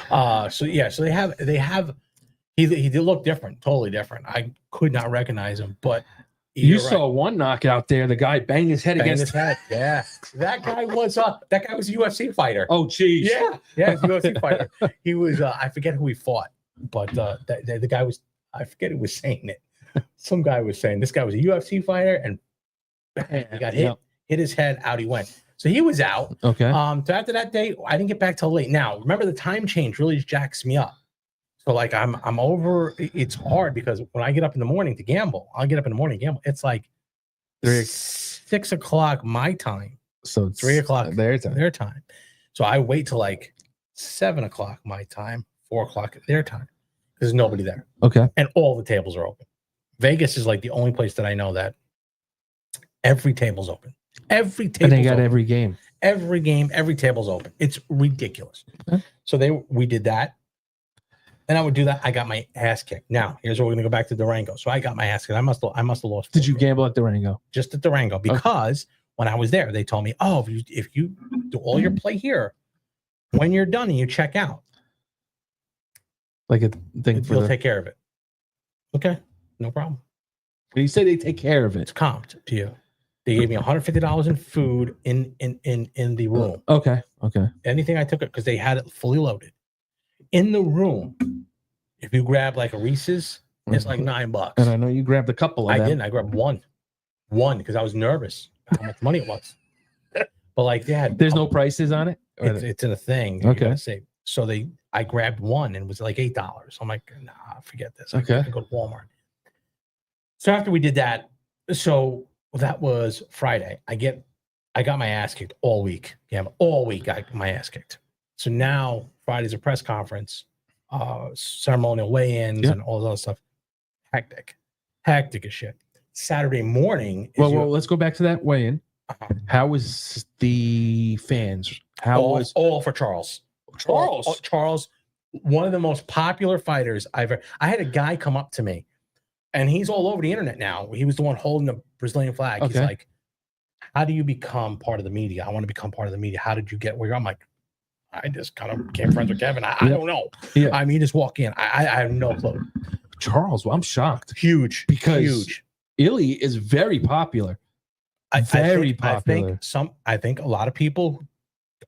so they have he did look different, totally different. I could not recognize him, but you saw one knockout there. The guy banged his head against his head. Yeah, that guy was a UFC fighter. Oh, geez. Yeah, he's a UFC fighter. He was I forget who he fought, but the guy was, I forget who was saying it. Some guy was saying this guy was a UFC fighter, and he got hit his head, out he went. So he was out. Okay. So after that day, I didn't get back till late. Now, remember, the time change really jacks me up. So like I'm over. It's hard because when I get up in the morning to gamble, It's like 6 o'clock my time. So it's 3 o'clock their time. So I wait till like 7 o'clock my time, 4 o'clock their time. There's nobody there. Okay. And all the tables are open. Vegas is like the only place that I know that every table's open. Every table. And they got open. Every game, every table's open. It's ridiculous. Okay. So we did that. And I would do that. I got my ass kicked. Now, here's where we're going to go back to Durango. So I got my ass kicked. I must have lost. Did you gamble at Durango? Just at Durango, because when I was there, they told me, oh, if you do all your play here, when you're done and you check out, like a thing you'll take care of it. Okay, no problem. When you say they take care of it, it's comped to you. They gave me $150 in food in the room. Okay. Anything I took it, because they had it fully loaded. In the room, if you grab like a Reese's, it's like $9. And I know you grabbed a couple of them. I didn't. I grabbed one because I was nervous how much money it was. But like they had, there's no prices on it. It's in a thing. Okay. So I grabbed one and it was like $8. I'm like, nah, forget this. Okay. I go to Walmart. So after we did that, so that was Friday. I got my ass kicked all week. Yeah, all week I got my ass kicked. So now Friday's a press conference, ceremonial weigh-ins, and all that other stuff. Hectic as shit. Saturday morning. Well, let's go back to that weigh-in. How was the fans? All for Charles? Charles, one of the most popular fighters I've ever. I had a guy come up to me, and he's all over the internet now. He was the one holding the Brazilian flag. Okay. He's like, how do you become part of the media? I want to become part of the media. How did you get where you're? I'm like, I just kind of became friends with Kevin. I don't know. Yeah. I mean, just walk in. I have no clue. Charles, well, I'm shocked. Huge. Illy is very popular. Very popular. I think a lot of people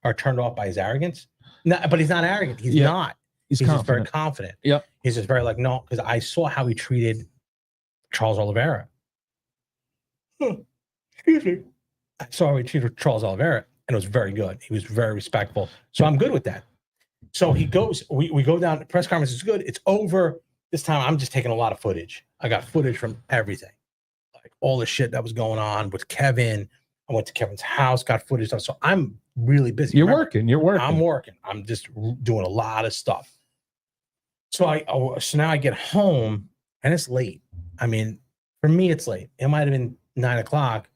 are turned off by his arrogance. No, but he's not arrogant. He's not. He's just very confident. confident. Yep. He's just very like, no, because I saw how he treated Charles Oliveira. Excuse me. I saw how he treated Charles Oliveira, and it was very good. He was very respectful. So I'm good with that. So he goes, we go down, the press conference is good. It's over. This time I'm just taking a lot of footage. I got footage from everything. Like all the shit that was going on with Kevin. I went to Kevin's house, got footage of. So I'm really busy. You're Remember, working. You're working. I'm working. I'm just doing a lot of stuff. So so now I get home and it's late. I mean, for me, it's late. It might have been 9 o'clock,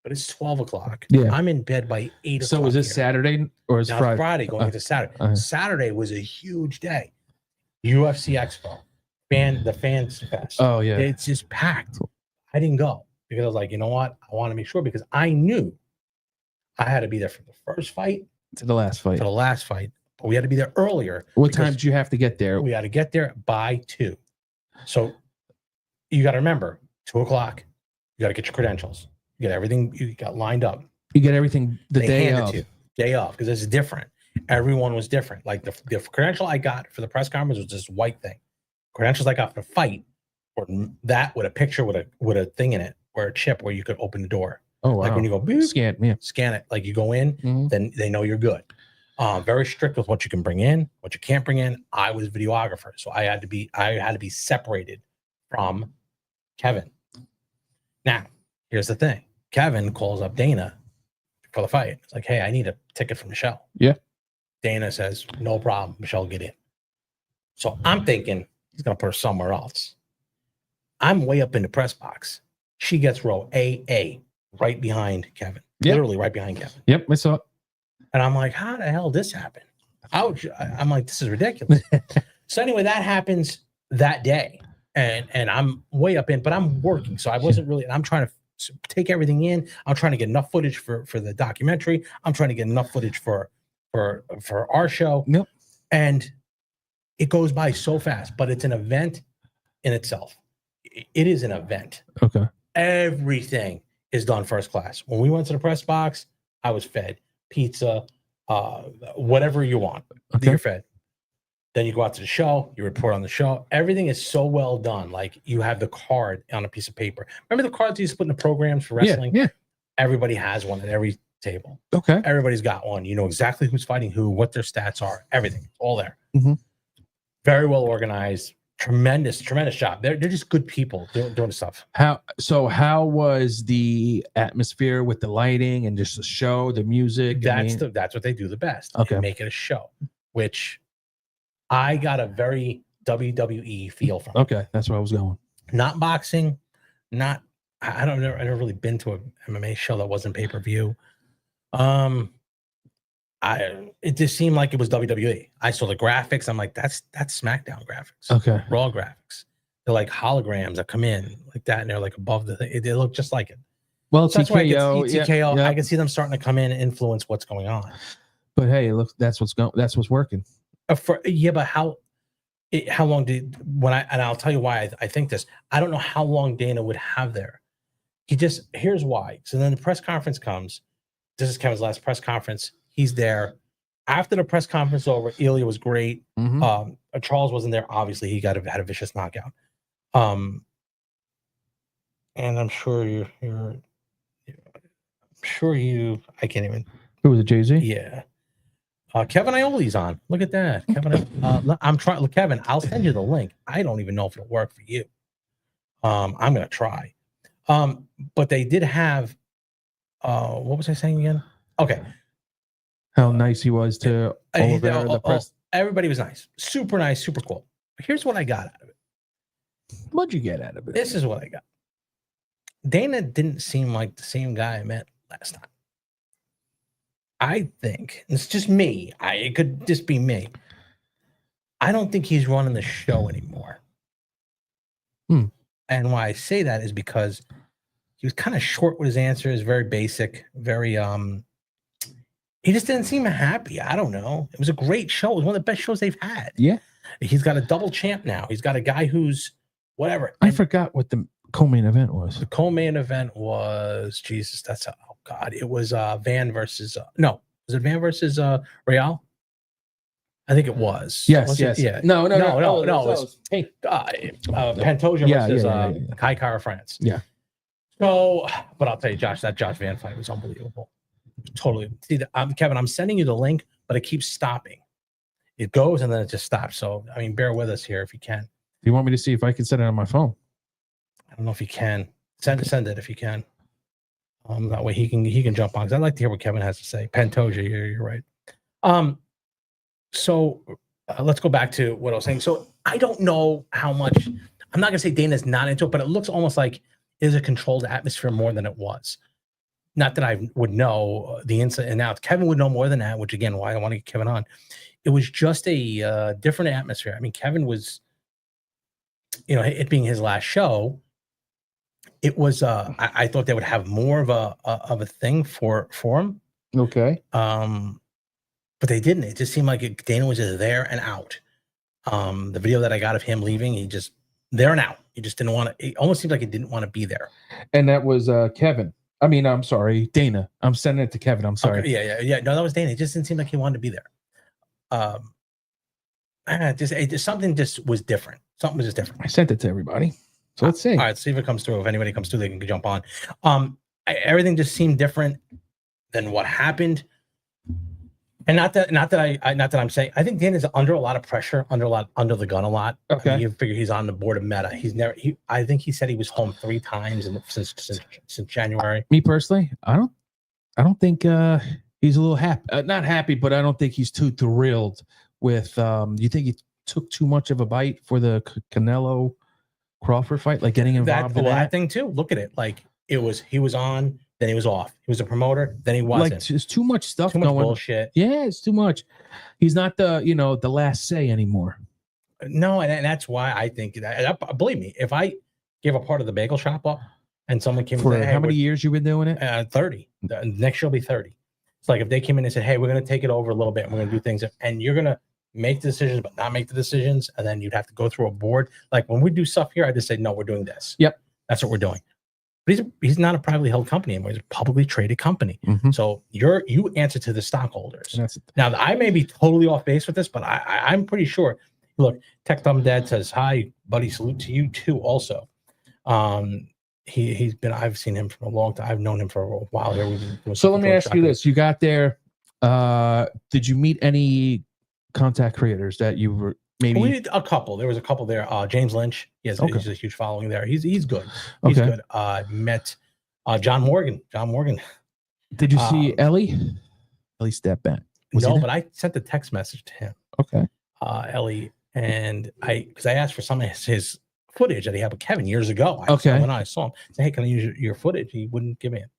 but it's 12 o'clock. Yeah. I'm in bed by 8 o'clock. So was this Saturday or is Friday? Friday going into Saturday. Saturday was a huge day. UFC Expo, the fans fest. Oh yeah. It's just packed. I didn't go because I was like, you know what? I want to make sure because I knew I had to be there for the first fight To the last fight. to the last fight. But we had to be there earlier. What time did you have to get there? We had to get there by 2. So you got to remember, 2 o'clock, you got to get your credentials. You get everything you got lined up. You get everything the They day hand it of. to you, day off, because it's different. Everyone was different. Like the credential I got for the press conference was this white thing. Credentials I got for the fight or that with a picture with a thing in it or a chip where you could open the door. Oh wow. Like when you go boop, scan it, like you go in, then they know you're good. Very strict with what you can bring in, what you can't bring in. I was videographer, so I had to be separated from Kevin. Now, here's the thing. Kevin calls up Dana for the fight. It's like, hey, I need a ticket for Michelle. Yeah. Dana says, no problem. Michelle, get in. So I'm thinking he's going to put her somewhere else. I'm way up in the press box. She gets row AA right behind Kevin. Yep. Literally right behind Kevin. Yep, I saw it. And I'm like, how the hell did this happen? I'm like, this is ridiculous. So anyway, that happens that day. And I'm way up in, but I'm working. So I wasn't really, and I'm trying to take everything in. I'm trying to get enough footage for the documentary. I'm trying to get enough footage for our show. Yep. And it goes by so fast, but it's an event in itself. It is an event. Okay. Everything is done first class. When we went to the press box, I was fed pizza, whatever you want. Okay. You're fed. Then you go out to the show, you report on the show. Everything is so well done. Like you have the card on a piece of paper. Remember the cards you used to put in the programs for wrestling? Yeah. Everybody has one at every table. Okay. Everybody's got one. You know exactly who's fighting who, what their stats are, everything. It's all there. Mm-hmm. Very well organized. Tremendous job. They're just good people doing stuff. How was the atmosphere with the lighting and just the show, the music? That's what they do the best. Okay. And make it a show, which I got a very WWE feel from. Okay, that's where I was going. Not boxing, not I don't know. I've never really been to an MMA show that wasn't pay-per-view. It just seemed like it was WWE. I saw the graphics. I'm like, that's SmackDown graphics. Okay. Raw graphics. They're like holograms that come in like that, and they're like above the thing. They look just like it. Well, so that's why I can see yeah, TKO. yeah. I can see them starting to come in and influence what's going on. But hey, look, that's what's working. But how long and I'll tell you why I think this. I don't know how long Dana would have there. Here's why. So then the press conference comes. This is Kevin's last press conference. He's there. After the press conference over, Ilya was great. Mm-hmm. Charles wasn't there. Obviously, he had a vicious knockout. And I'm sure I can't even. Who was it, Jay-Z? Yeah. Kevin Ioli's on. Look at that. I'm trying. Look, Kevin, I'll send you the link. I don't even know if it'll work for you. I'm going to try. But they did have, what was I saying again? Okay. How nice he was to Oliver, the press. Everybody was nice. Super nice, super cool. But here's what I got out of it. What'd you get out of it? This is what I got. Dana didn't seem like the same guy I met last time. I think, it's just me. It could just be me. I don't think he's running the show anymore. And why I say that is because he was kind of short with his answers, very basic, very he just didn't seem happy. I don't know. It was a great show. It was one of the best shows they've had. Yeah. He's got a double champ now. He's got a guy who's whatever. I forgot what the co-main event was. The co-main event was it was Van versus was it Van versus Real? I think it was. Yes, Was yes. It? Yeah. No. No. It It's was pink. Pantoja Yeah, versus yeah. Kai Kara France. Yeah. So, but I'll tell you, Josh, that Josh Van fight was unbelievable. Totally. See, Kevin, I'm sending you the link, but it keeps stopping. It goes and then it just stops. So, I mean, bear with us here if you can. You want me to see if I can set it on my phone? I don't know if you can. Send it if you can. That way he can jump on, because I'd like to hear what Kevin has to say. Pantoja, you're right. So let's go back to what I was saying. So I don't know how much. I'm not gonna say Dana's not into it, but it looks almost like it is a controlled atmosphere more than it was. Not that I would know the inside and out. Kevin would know more than that, which again, why I want to get Kevin on. It was just a different atmosphere. I mean, Kevin was, it being his last show. It was. I thought they would have more of a thing for him. Okay. But they didn't. It just seemed like Dana was just there and out. The video that I got of him leaving, he just there and out. He just didn't want to. It almost seemed like he didn't want to be there. And that was Kevin. I mean, I'm sorry, Dana. I'm sending it to Kevin. I'm sorry. Okay, yeah. No, that was Dana. It just didn't seem like he wanted to be there. Something just was different. Something was just different. I sent it to everybody. So let's see. All right, see if it comes through. If anybody comes through, they can jump on. Everything just seemed different than what happened. And not that I'm saying, I think Dana's under a lot of pressure, under the gun a lot. Okay. I mean, you figure he's on the board of Meta. I think he said he was home 3 times since January. Me personally, I don't think he's a little happy. Not happy, but I don't think he's too thrilled with. You think he took too much of a bite for the Canelo Crawford fight, like getting involved in that thing too? Look at it. Like he was on, then he was off. He was a promoter, then he wasn't. Like there's too much stuff too much going. Bullshit. Yeah, it's too much. He's not the last say anymore. No, and that's why I think that. Believe me, if I give a part of the bagel shop up, and someone came for and said, how many years you been doing it? 30. Next year will be 30. It's like if they came in and said, "Hey, we're going to take it over a little bit, and we're going to do things," and you're going to make the decisions, but not make the decisions, and then you'd have to go through a board. Like when we do stuff here, I just say, "No, we're doing this." Yep, that's what we're doing. But he's not a privately held company anymore. He's a publicly traded company. Mm-hmm. So you answer to the stockholders. Now, I may be totally off base with this, but I'm pretty sure. Look, Tech Thumb Dad says, "Hi, buddy. Salute to you too." Also, I've seen him from a long time. I've known him for a while here. So let me ask you this: you got there? Did you meet any contact creators that you were? Maybe we did a couple. There was a couple there. James Lynch. He's a huge following there. He's good. He's good. Met John Morgan. Did you see Ellie? Ellie stepped back. No, but I sent a text message to him. Okay. Ellie, and because I asked for some of his footage that he had with Kevin years ago. I saw him. I said, "Hey, can I use your footage?" He wouldn't give me it.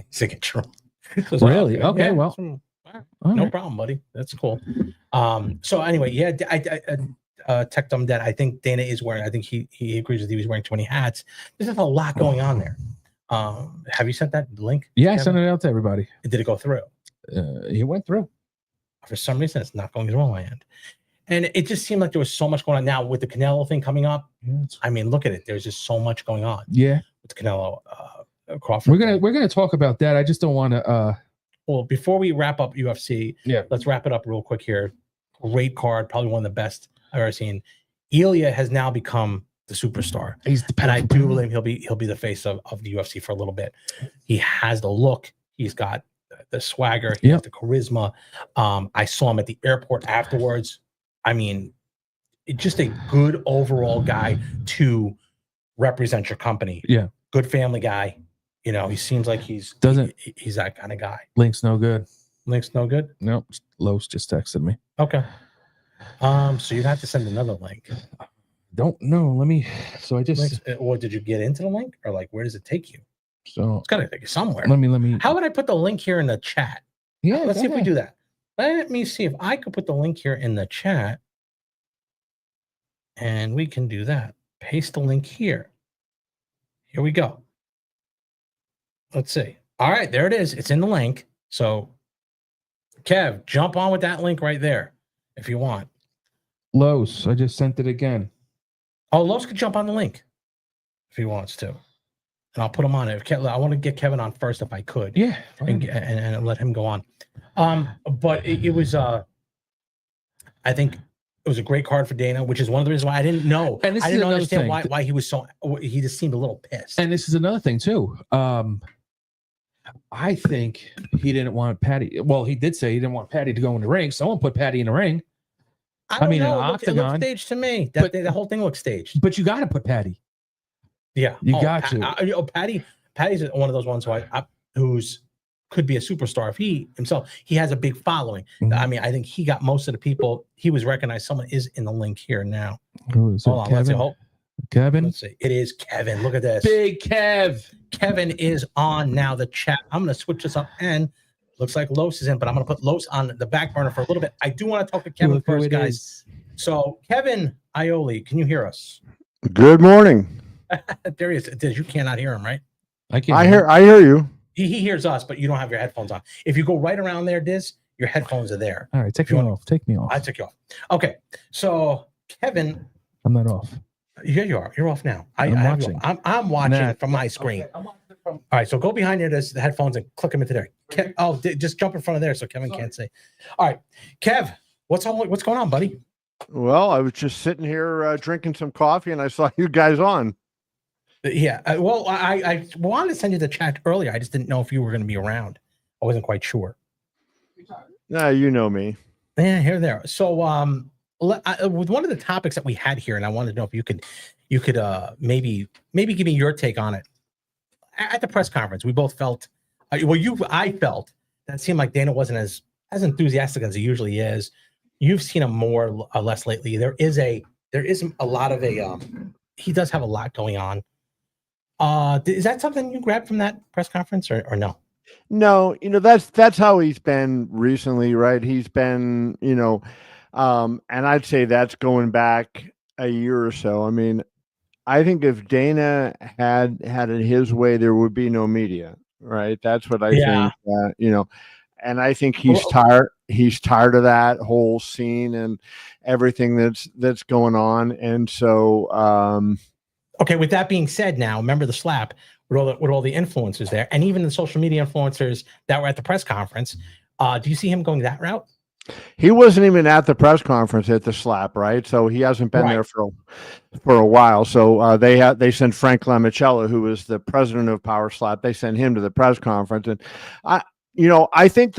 He's like, "Sure." Really? Okay. Yeah, well. No problem, buddy. That's cool. So anyway, yeah, Tech Dumb Dad. I think Dana is wearing. I think he agrees with you. He's wearing too many hats. There's a lot going on there. Have you sent that link? Yeah, Kevin? I sent it out to everybody. Did it go through? It went through. For some reason, it's not going through on my end. And it just seemed like there was so much going on. Now with the Canelo thing coming up, I mean, look at it. There's just so much going on. Yeah, with Canelo Crawford. We're gonna talk about that. I just don't want to. Well, before we wrap up UFC, let's wrap it up real quick here. Great card, probably one of the best I've ever seen. Ilya has now become the superstar. And I do believe he'll be the face of the UFC for a little bit. He has the look. He's got the swagger. He has the charisma. I saw him at the airport afterwards. I mean, just a good overall guy to represent your company. Yeah, good family guy. He seems like he's that kind of guy. Link's no good. Link's no good? Nope. Los just texted me. Okay. So you'd have to send another link. Don't know. Let me. So I just. Links, or did you get into the link, or like where does it take you? So it's gotta take you somewhere. Let me. How would I put the link here in the chat? Yeah. Let's see if we do that. Let me see if I could put the link here in the chat, and we can do that. Paste the link here. Here we go. Let's see. All right, there it is. It's in the link. So, Kev, jump on with that link right there if you want. Los, I just sent it again. Oh, Los could jump on the link if he wants to, and I'll put him on it. I want to get Kevin on first if I could. Yeah, and let him go on. But it was I think it was a great card for Dana, which is one of the reasons why I didn't know. And this I is didn't another understand thing. why he was so. He just seemed a little pissed. And this is another thing too. I think he didn't want Patty. Well, he did say he didn't want Patty to go in the ring. Someone put Patty in the ring. I mean, an it looked octagon, staged to me. but- The whole thing looked staged. But you got to put Patty. Yeah, You got to. Patty's one of those ones who's could be a superstar if he has a big following. Mhm. I mean, I think he got most of the people. He was recognized. Someone is in the link here now. Who is it? Hold on, let's see. Kevin. Let's see. It is Kevin. Look at this. Big Kev. Kevin is on now the chat. I'm going to switch this up, and looks like Los is in, but I'm going to put Los on the back burner for a little bit. I do want to talk to Kevin first, guys. So, Kevin Ioli, can you hear us? Good morning. There he is. You cannot hear him, right? I can. I hear you. He hears us, but you don't have your headphones on. If you go right around there, Diz, your headphones are there. All right, take me off. Take me off. I took you off. Okay, so Kevin, I'm not off. Here you are. You're off now. I'm watching. I'm watching from my screen. Okay, All right, so go behind there, the headphones, and click them into there. Just jump in front of there so Kevin can't see. All right, Kev, what's going on, buddy? Well, I was just sitting here drinking some coffee, and I saw you guys on. Yeah, well, I wanted to send you the chat earlier. I just didn't know if you were going to be around. I wasn't quite sure. You know me. Yeah, here there. So, with one of the topics that we had here, and I wanted to know if you could maybe give me your take on it. At the press conference, we both felt, I felt that it seemed like Dana wasn't as enthusiastic as he usually is. You've seen him more or less lately. There is a lot of he does have a lot going on. Is that something you grabbed from that press conference or no? No, that's how he's been recently, right? He's been, and I'd say that's going back a year or so. I mean, I think if Dana had it his way, there would be no media, right? That's what I think, and I think he's tired. He's tired of that whole scene and everything that's going on. And so, okay. With that being said, now remember the slap with all the influencers there, and even the social media influencers that were at the press conference. Do you see him going that route? He wasn't even at the press conference at the slap, right? So he hasn't been there for a while. So they sent Frank Lamicella, who was the president of Power Slap. They sent him to the press conference, and I think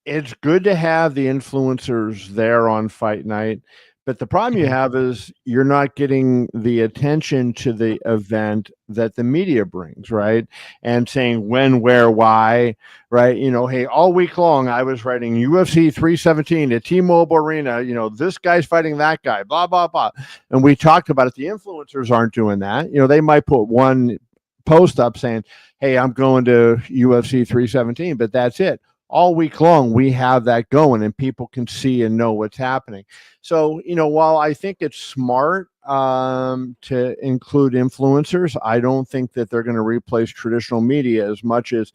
it's good to have the influencers there on fight night, but the problem you have is you're not getting the attention to the event that the media brings, right? And saying when, where, why, right? Hey, all week long I was writing UFC 317 at T-Mobile Arena, this guy's fighting that guy, blah, blah, blah. And we talked about it. The influencers aren't doing that. They might put one post up saying, hey, I'm going to UFC 317, but that's it. All week long, we have that going and people can see and know what's happening. So, while I think it's smart to include influencers, I don't think that they're going to replace traditional media as much as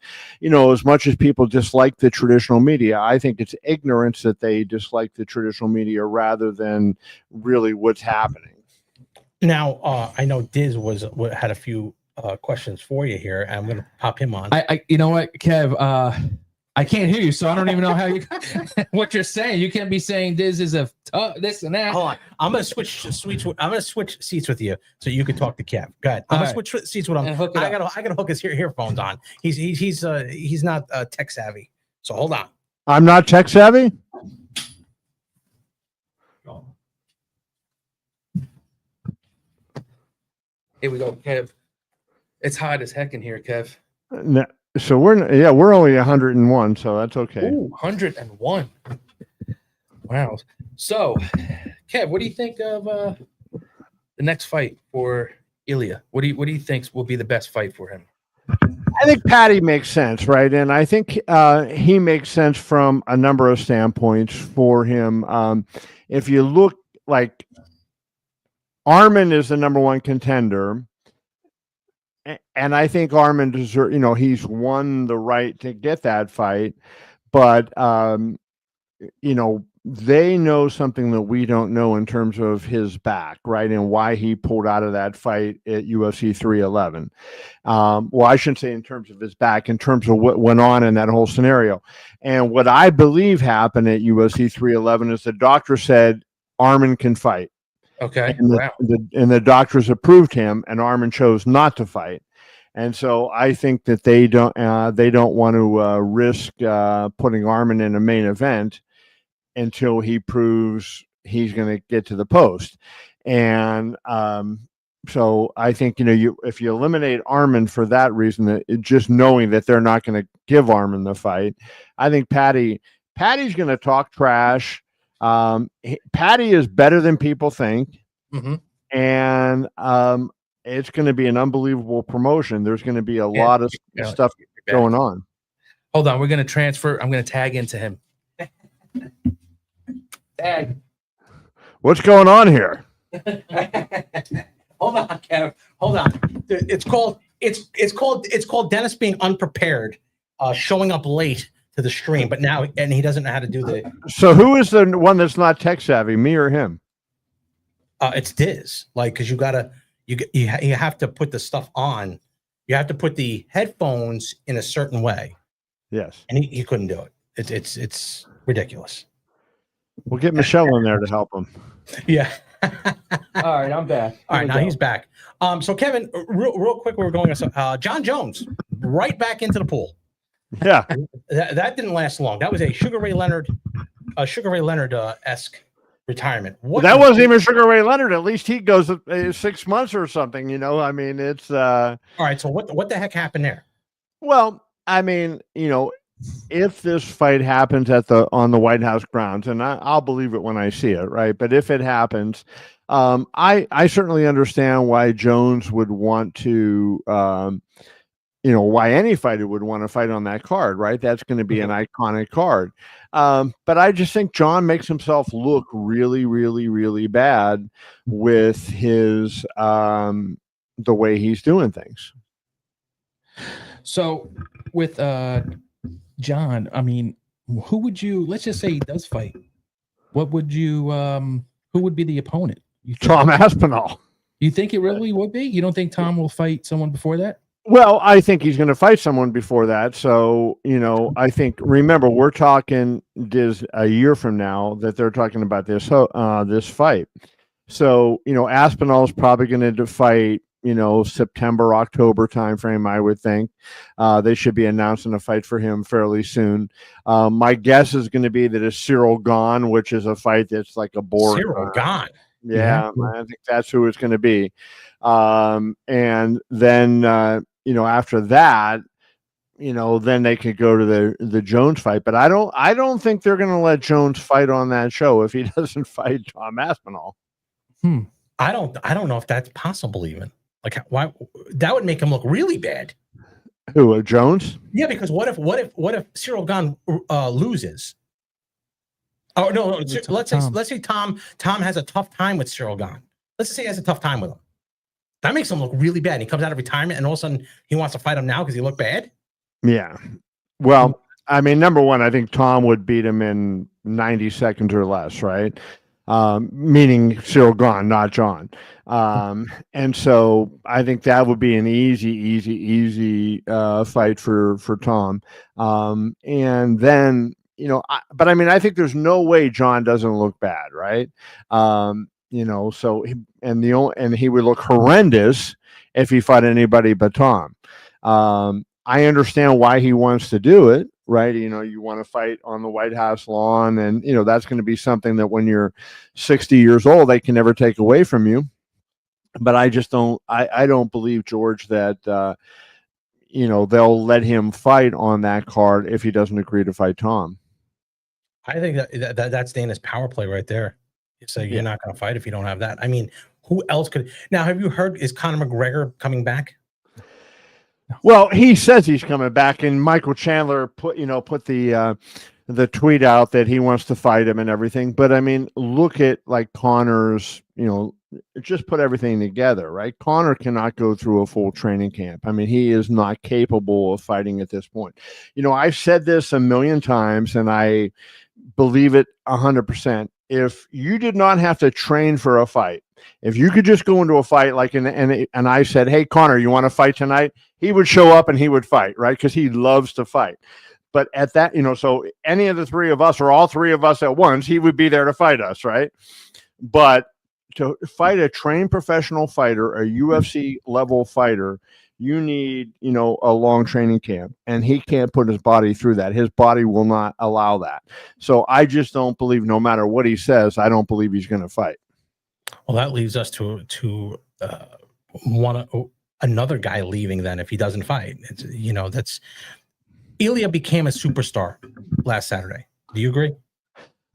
people dislike the traditional media. I think it's ignorance that they dislike the traditional media rather than really what's happening. Now, I know Diz had a few questions for you here, and I'm going to pop him on. You know what, Kev? I can't hear you, so I don't even know how what you're saying. You can't be saying this is this and that. Hold on, I'm gonna switch seats with you so you can talk to Kev. Go ahead. I'm gonna switch seats with him. I gotta hook his earphones on. He's not tech savvy. So hold on. I'm not tech savvy. Here we go, Kev. It's hot as heck in here, Kev. No. So we're only 101, so that's okay. Ooh, 101. Wow. So, Kev, what do you think of the next fight for Ilya? What do you think will be the best fight for him? I think Patty makes sense, right? And I think he makes sense from a number of standpoints for him. If you look, like, Arman is the number one contender. And I think Arman deserves, he's won the right to get that fight. But, they know something that we don't know in terms of his back, right? And why he pulled out of that fight at UFC 311. Well, I shouldn't say in terms of his back, in terms of what went on in that whole scenario. And what I believe happened at UFC 311 is the doctor said Arman can fight. Okay. And Wow. the doctors approved him, and Arman chose not to fight. And so I think that they don't want to risk putting Arman in a main event until he proves he's going to get to the post. And so I think, if you eliminate Arman for that reason, just knowing that they're not going to give Arman the fight, I think Patty's going to talk trash. Patty is better than people think. Mm-hmm. And it's going to be an unbelievable promotion. There's going to be a lot of stuff going on. Hold on. We're going to transfer. I'm going to tag into him. Tag. What's going on here? Hold on, Kev. Hold on. It's called Dennis being unprepared, showing up late to the stream, but now he doesn't know how to do the. So who is the one that's not tech savvy, me or him? It's Diz, because you have to put the stuff on. You have to put the headphones in a certain way. Yes, and he couldn't do it. It's ridiculous. We'll get Michelle in there to help him. Yeah. All right, I'm back. All right, now he's back. So Kevin, real quick, we're going. John Jones right back into the pool. Yeah, that didn't last long. That was a Sugar Ray Leonard esque retirement. That wasn't even Sugar Ray Leonard. At least he goes 6 months or something. I mean, it's all right. So what the heck happened there? Well, I mean, if this fight happens on the White House grounds, and I'll believe it when I see it, right? But if it happens, I certainly understand why Jones would want to, why any fighter would want to fight on that card, right? That's going to be an iconic card. But I just think John makes himself look really, really, really bad with his the way he's doing things. So with John, I mean, who would you? Let's just say he does fight. What would you? Who would be the opponent? Tom Aspinall. You think it really would be? You don't think Tom will fight someone before that? Well, I think he's going to fight someone before that. So, I think, remember, we're talking a year from now that they're talking about this fight. So, Aspinall's probably going to fight, September, October timeframe, I would think. They should be announcing a fight for him fairly soon. My guess is going to be that it's Cyril Gane, which is a fight that's like a boring. Cyril Gane. Yeah, I think that's who it's going to be. And then, after that, then they could go to the Jones fight. But I don't think they're going to let Jones fight on that show if he doesn't fight Tom Aspinall. I don't know if that's possible even. Why that would make him look really bad. Who, Jones? Yeah, because what if Cyril Gane loses? Oh no. Let's say Tom has a tough time with Cyril Gane. Let's say he has a tough time with him. That makes him look really bad. He comes out of retirement and all of a sudden he wants to fight him now because he looked bad. Yeah. Well, I mean, number one, I think Tom would beat him in 90 seconds or less, right? Meaning Cyril Gane, not John. And so I think that would be an easy fight for Tom. And then, but I mean, I think there's no way John doesn't look bad, right? So he would look horrendous if he fought anybody but Tom. I understand why he wants to do it, right? You want to fight on the White House lawn, and that's going to be something that when you're 60 years old, they can never take away from you. But I just don't. I don't believe, George, that they'll let him fight on that card if he doesn't agree to fight Tom. I think that's Dana's power play right there. So you're not going to fight if you don't have that. I mean, who else could? Now, have you heard? Is Conor McGregor coming back? Well, he says he's coming back, and Michael Chandler put the tweet out that he wants to fight him and everything. But I mean, look at Conor's, just put everything together, right? Conor cannot go through a full training camp. I mean, he is not capable of fighting at this point. I've said this a million times, and I believe it 100%. If you did not have to train for a fight, if you could just go into a fight and I said, "Hey, Connor, you want to fight tonight?" He would show up and he would fight, right? Because he loves to fight. But at that, so any of the three of us or all three of us at once, he would be there to fight us, right? But to fight a trained professional fighter, a UFC level fighter, you need, a long training camp, and he can't put his body through that. His body will not allow that. So I just don't believe, no matter what he says, I don't believe he's going to fight. Well, that leaves us to another guy leaving then if he doesn't fight. That's Ilya became a superstar last Saturday. Do you agree?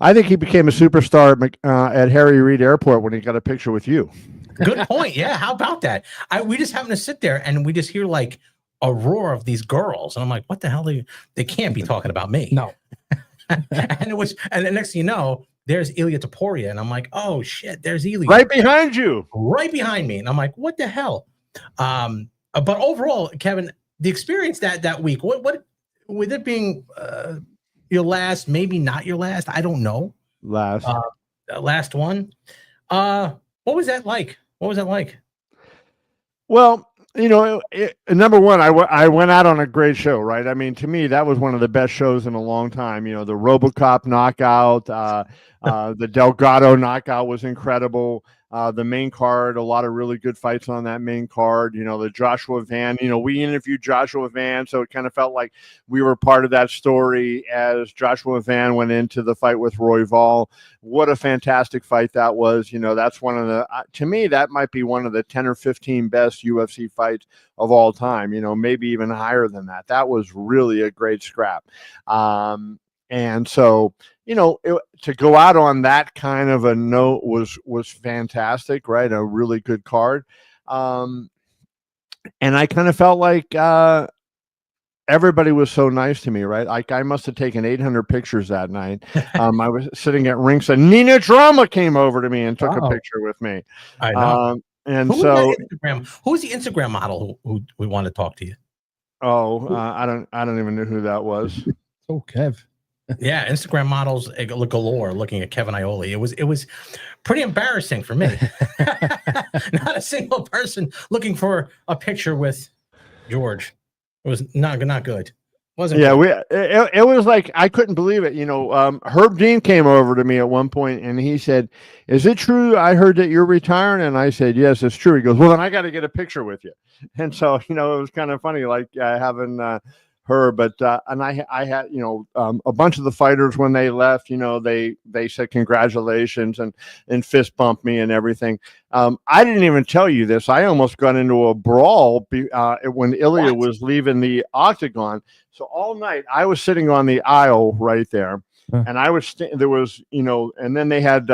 I think he became a superstar at Harry Reid Airport when he got a picture with you. Good point. Yeah, how about that? We just happen to sit there and we just hear like a roar of these girls, and I'm like, what the hell? They can't be talking about me. No. and the next thing you know, there's Ilya Taporia, and I'm like, oh shit, there's Ilya right behind you, right behind me, and I'm like, what the hell? But overall, Kevin, the experience that week, what with it being your last, maybe not your last, I don't know, last one. What was that like? Well, number one, I went out on a great show, right? I mean, to me, that was one of the best shows in a long time. The RoboCop knockout, the Delgado knockout was incredible. The main card, a lot of really good fights on that main card. The Joshua Van, we interviewed Joshua Van, so it kind of felt like we were part of that story as Joshua Van went into the fight with Royval. What a fantastic fight that was. That's one of the, to me, that might be one of the 10 or 15 best UFC fights of all time, maybe even higher than that. That was really a great scrap. And so, to go out on that kind of a note was fantastic, right? A really good card. And I kind of felt like everybody was so nice to me, right? Like I must have taken 800 pictures that night. I was sitting at ringside. Nina Drama came over to me and took a picture with me. I know. And so, who's the Instagram model who we want to talk to you? I don't even know who that was. Oh, Kev. Yeah, Instagram models galore looking at Kevin Iole. It was pretty embarrassing for me. Not a single person looking for a picture with George. It was not good. Wasn't good. It was like I couldn't believe it. Herb Dean came over to me at one point and he said, "Is it true? I heard that you're retiring." And I said, "Yes, it's true." He goes, "Well, then I got to get a picture with you." And so it was kind of funny, like having her, but and I had a bunch of the fighters when they left, they said congratulations and fist bumped me and everything. I didn't even tell you this. I almost got into a brawl when Ilya was leaving the octagon. So all night I was sitting on the aisle right there. And I was there was and then they had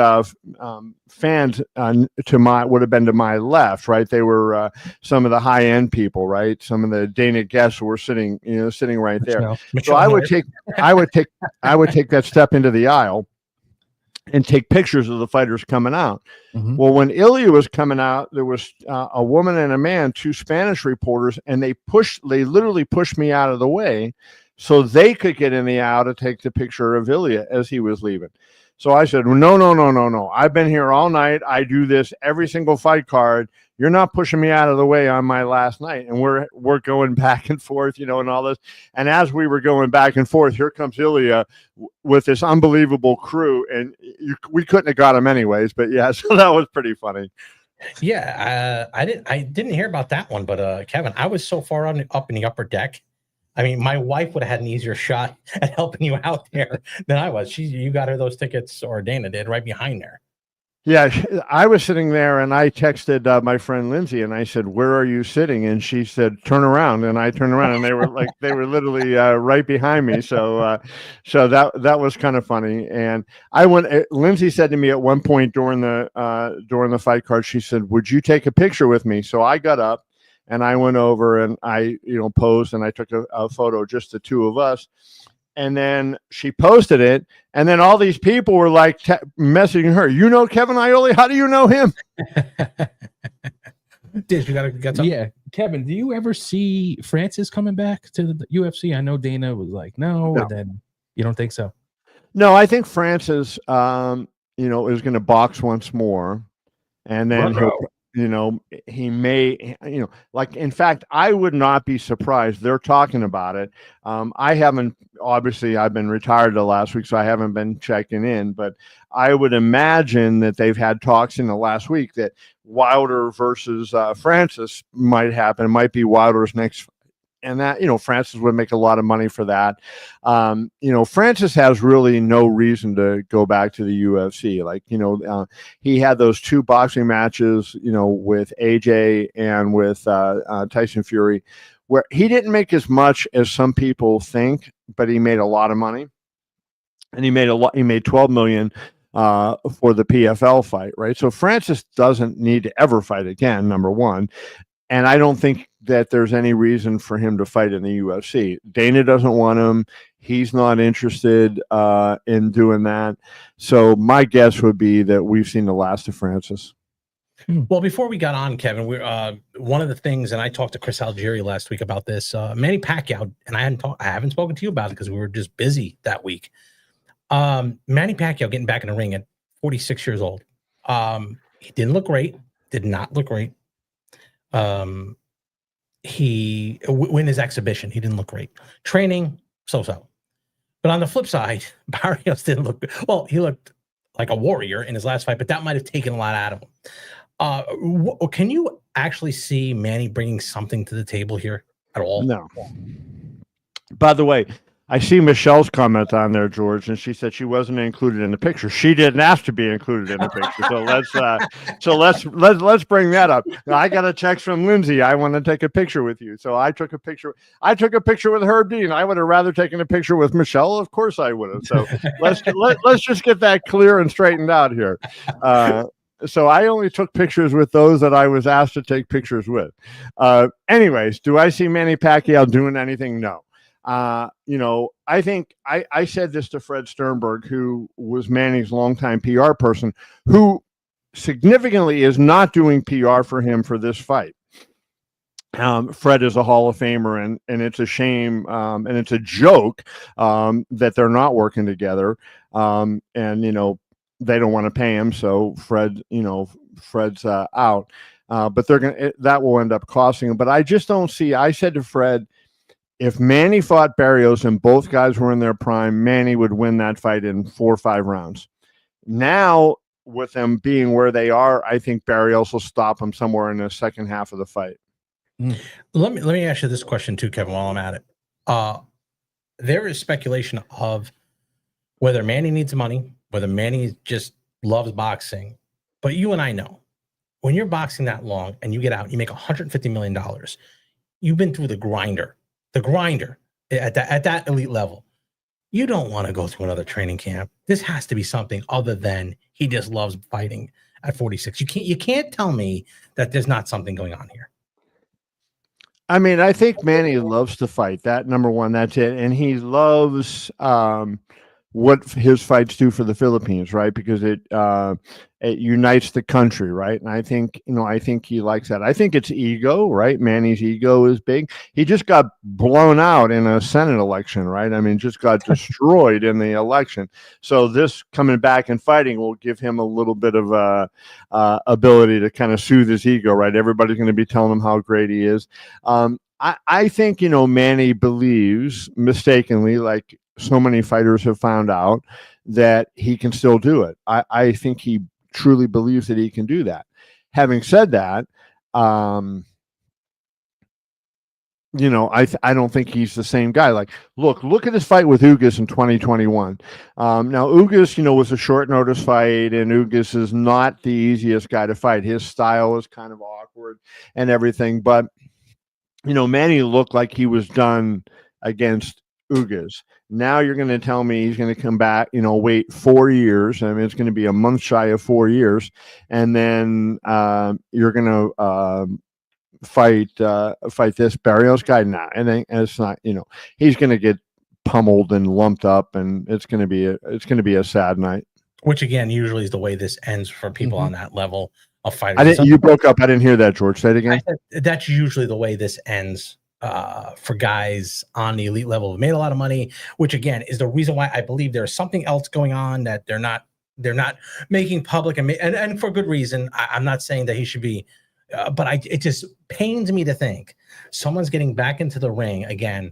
fans would have been to my left, right? They were some of the high end people, right? Some of the Dana guests were sitting right there. So I would take that step into the aisle and take pictures of the fighters coming out. Mm-hmm. Well, when Ilya was coming out, there was a woman and a man, two Spanish reporters, and they literally pushed me out of the way so they could get in the aisle to take the picture of Ilya as he was leaving. So I said, no. I've been here all night. I do this every single fight card. You're not pushing me out of the way on my last night. And we're going back and forth, and all this. And as we were going back and forth, here comes Ilya with this unbelievable crew. And we couldn't have got him anyways. But yeah, so that was pretty funny. Yeah, I didn't hear about that one. But Kevin, I was so far up in the upper deck. I mean, my wife would have had an easier shot at helping you out there than I was. You got her those tickets, or Dana did, right behind there. Yeah, I was sitting there, and I texted my friend Lindsay, and I said, "Where are you sitting?" And she said, "Turn around." And I turned around, and they were literally right behind me. So that was kind of funny. And Lindsay said to me at one point during the fight card, she said, "Would you take a picture with me?" So I got up. And I went over and I, posed and I took a photo, just the two of us. And then she posted it. And then all these people were like messaging her. Kevin Iole? How do you know him? Did you got something? Yeah. Kevin, do you ever see Francis coming back to the UFC? I know Dana was like, no. And then you don't think so? No, I think Francis, is going to box once more, and then he may, like, in fact, I would not be surprised. They're talking about it. I haven't, obviously, I've been retired the last week, so I haven't been checking in, but I would imagine that they've had talks in the last week that Wilder versus Francis might happen. It might be Wilder's next. And that, Francis would make a lot of money for that. Francis has really no reason to go back to the UFC. Like, he had those 2 boxing matches, with AJ and with Tyson Fury, where he didn't make as much as some people think, but he made a lot of money. And he made $12 million for the PFL fight, right? So Francis doesn't need to ever fight again, number one. And I don't think that there's any reason for him to fight in the UFC. Dana doesn't want him. He's not interested in doing that. So my guess would be that we've seen the last of Francis. Well, before we got on, Kevin, we're one of the things, and I talked to Chris Algieri last week about this. Manny Pacquiao, and I haven't spoken to you about it because we were just busy that week. Manny Pacquiao getting back in the ring at 46 years old. He didn't look great. Did not look great. He win his exhibition, he didn't look great. Training, so. But on the flip side, Barrios didn't look good. Well, he looked like a warrior in his last fight, but that might have taken a lot out of him. Can you actually see Manny bringing something to the table here at all? No. By the way, I see Michelle's comment on there, George, and she said she wasn't included in the picture. She didn't ask to be included in the picture. So let's bring that up. I got a text from Lindsay. I want to take a picture with you. So I took a picture. I took a picture with Herb Dean. I would have rather taken a picture with Michelle. Of course I would have. So let's just get that clear and straightened out here. So I only took pictures with those that I was asked to take pictures with. Anyways, do I see Manny Pacquiao doing anything? No. I think I said this to Fred Sternberg, who was Manny's longtime PR person, who significantly is not doing PR for him for this fight. Fred is a Hall of Famer, and it's a shame, and it's a joke that they're not working together. And they don't want to pay him, so Fred's out. But that will end up costing him. But I just don't see. I said to Fred, if Manny fought Barrios and both guys were in their prime, Manny would win that fight in 4 or 5 rounds. Now, with them being where they are, I think Barrios will stop him somewhere in the second half of the fight. Let me ask you this question too, Kevin, while I'm at it. There is speculation of whether Manny needs money, whether Manny just loves boxing. But you and I know, when you're boxing that long and you get out, you make $150 million. You've been through the grinder at that elite level. You don't want to go through another training camp. This has to be something other than he just loves fighting at 46. You can't tell me that there's not something going on here. I mean, I think Manny loves to fight. That, number one, that's it. And he loves what his fights do for the Philippines, right? Because it unites the country, right? And I think he likes that. I think it's ego, right? Manny's ego is big. He just got blown out in a Senate election, right? I mean, just got destroyed in the election. So this coming back and fighting will give him a little bit of ability to kind of soothe his ego, right? Everybody's going to be telling him how great he is. I think, Manny believes mistakenly, like so many fighters have found out, that he can still do it. I think he truly believes that he can do that. Having said that, I don't think he's the same guy. Like, look at his fight with Ugas in 2021. Now Ugas, was a short notice fight, and Ugas is not the easiest guy to fight. His style is kind of awkward and everything, but Manny looked like he was done against Ugas. Now you're going to tell me he's going to come back, wait 4 years. I mean, it's going to be a month shy of 4 years. And then you're going to fight this Barrios guy. Nah, and it's not, he's going to get pummeled and lumped up, and it's going to be a sad night. Which again, usually is the way this ends for people on that level of fighters. You broke up. I didn't hear that, George. Say it again. That's usually the way this ends for guys on the elite level who made a lot of money, which again is the reason why I believe there's something else going on that they're not making public, and for good reason. I'm not saying that he should be, but it just pains me to think someone's getting back into the ring again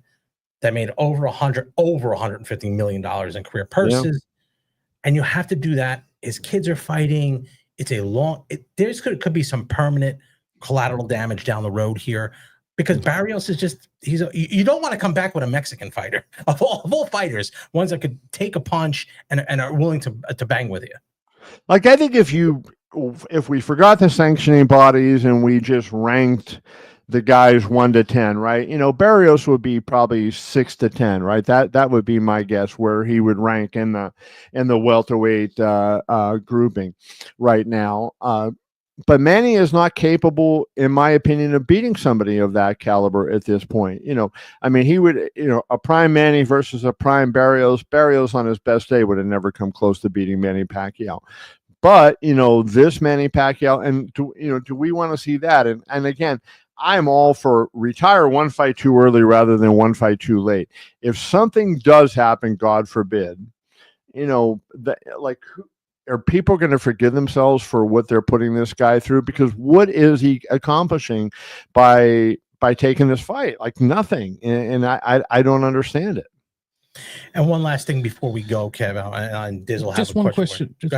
that made over $150 million in career purses, and you have to do that. His kids are fighting. It's a long. Could be some permanent collateral damage down the road here. Because Barrios is just you don't want to come back with a Mexican fighter of all fighters, ones that could take a punch and are willing to bang with you. Like, I think if we forgot the sanctioning bodies and we just ranked the guys 1 to 10, right? Barrios would be probably 6 to 10, right? That would be my guess where he would rank in the welterweight grouping right now. But Manny is not capable, in my opinion, of beating somebody of that caliber at this point. He would, a prime Manny versus a prime Barrios. Barrios on his best day would have never come close to beating Manny Pacquiao. But, this Manny Pacquiao, and do we want to see that? And again, I'm all for retire one fight too early rather than one fight too late. If something does happen, God forbid, are people going to forgive themselves for what they're putting this guy through? Because what is he accomplishing by taking this fight? Like nothing. And I don't understand it. And one last thing before we go, Kev, and Diz will have just one question. Go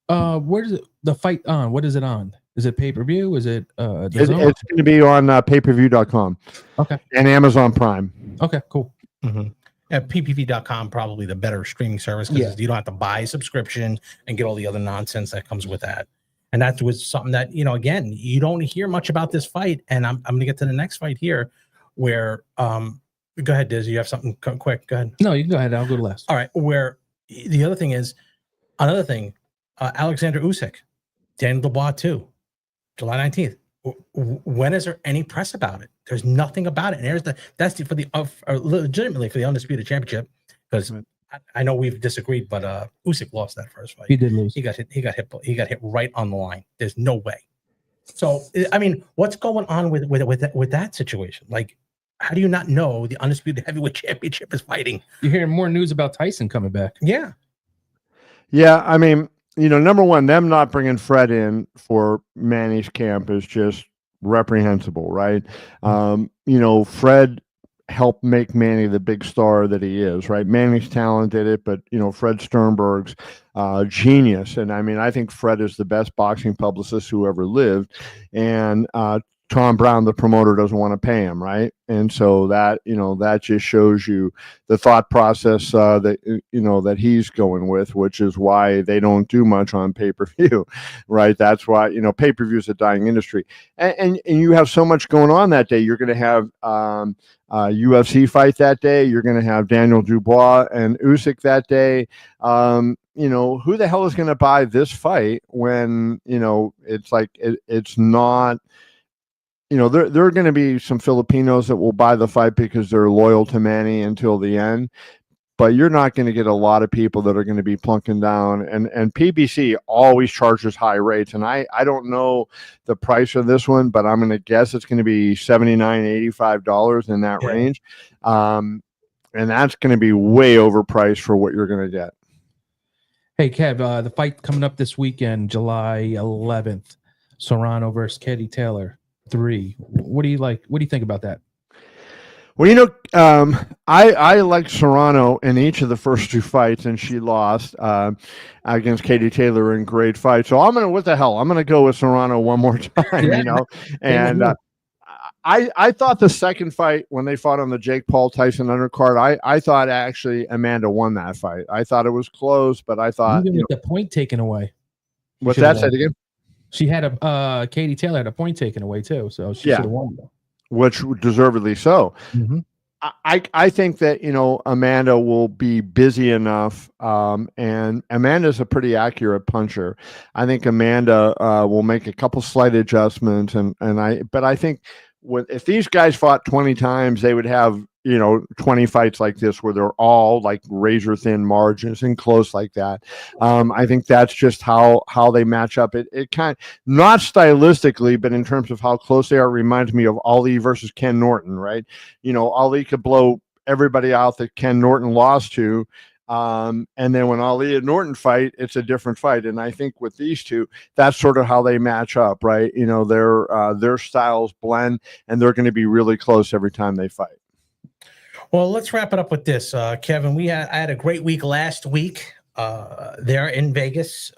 ahead. Where is the fight on? What is it on? Is it pay-per-view? Is it it's going to be on payperview.com. Okay. And Amazon Prime. Okay, cool. Mm-hmm. At ppv.com, probably the better streaming service because you don't have to buy a subscription and get all the other nonsense that comes with that. And that was something that, again, you don't hear much about this fight. And I'm going to get to the next fight here where, go ahead, Diz, you have something quick. Go ahead. No, you can go ahead. I'll go last. All right. Where the other thing is, Alexander Usyk, Daniel Dubois too, July 19th. When is there any press about it? There's nothing about it. And that's legitimately for the Undisputed Championship, because I know we've disagreed, but Usyk lost that first fight. He did lose. He got hit right on the line. There's no way. So what's going on with that situation? Like, how do you not know the Undisputed Heavyweight Championship is fighting? You're hearing more news about Tyson coming back. Yeah. Number one, them not bringing Fred in for Manny's camp is just reprehensible, right? Fred helped make Manny the big star that he is, right? Manny's talented but Fred Sternberg's genius. And I think Fred is the best boxing publicist who ever lived. And Tom Brown, the promoter, doesn't want to pay him, right? And so that just shows you the thought process that he's going with, which is why they don't do much on pay-per-view, right? That's why pay-per-view is a dying industry, and you have so much going on that day. You're going to have UFC fight that day. You're going to have Daniel Dubois and Usyk that day. Who the hell is going to buy this fight when it's like it's not. There are going to be some Filipinos that will buy the fight because they're loyal to Manny until the end, but you're not going to get a lot of people that are going to be plunking down. And PBC always charges high rates, and I don't know the price of this one, but I'm going to guess it's going to be $79, $85 in that range, and that's going to be way overpriced for what you're going to get. Hey, Kev, the fight coming up this weekend, July 11th, Serrano versus Katie Taylor. 3. What do you like? What do you think about that? Well, I liked Serrano in each of the first 2 fights, and she lost against Katie Taylor in great fight. So I'm gonna go with Serrano one more time, And I thought the second fight when they fought on the Jake Paul Tyson undercard, I thought actually Amanda won that fight. I thought it was close, but I thought even with the point taken away. What's that? Say it again. She had Katie Taylor had a point taken away too, so she should have won. Which deservedly so. Mm-hmm. I think that Amanda will be busy enough, and Amanda's a pretty accurate puncher. I think Amanda will make a couple slight adjustments, but I think if these guys fought 20 times, they would have, 20 fights like this where they're all like razor thin margins and close like that. I think that's just how they match up. It kind of, not stylistically, but in terms of how close they are, reminds me of Ali versus Ken Norton, right? Ali could blow everybody out that Ken Norton lost to. And then when Ali and Norton fight, it's a different fight. And I think with these two, that's sort of how they match up, right? Their styles blend, and they're going to be really close every time they fight. Well, let's wrap it up with this, Kevin. I had a great week last week there in Vegas.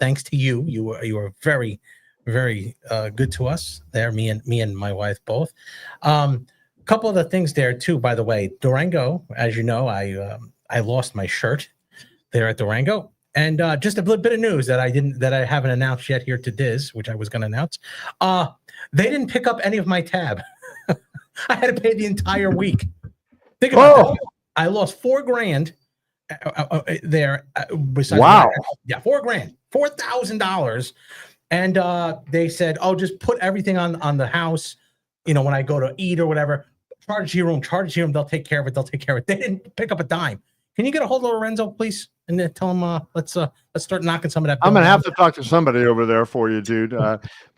Thanks to you. You were very, very good to us there. Me and my wife both. Couple of the things there too. By the way, Durango, as you know, I lost my shirt there at Durango, and just a little bit of news that I haven't announced yet here to Diz, which I was going to announce. They didn't pick up any of my tab. I had to pay the entire week. Think about that. I lost $4,000 there. Wow. Yeah, $4,000, $4,000, and they said, "Oh, just put everything on the house. When I go to eat or whatever, charge to your room. They'll take care of it. They didn't pick up a dime. Can you get a hold of Lorenzo, please, and then tell him let's start knocking some of that. I'm gonna have to talk to somebody over there for you, dude.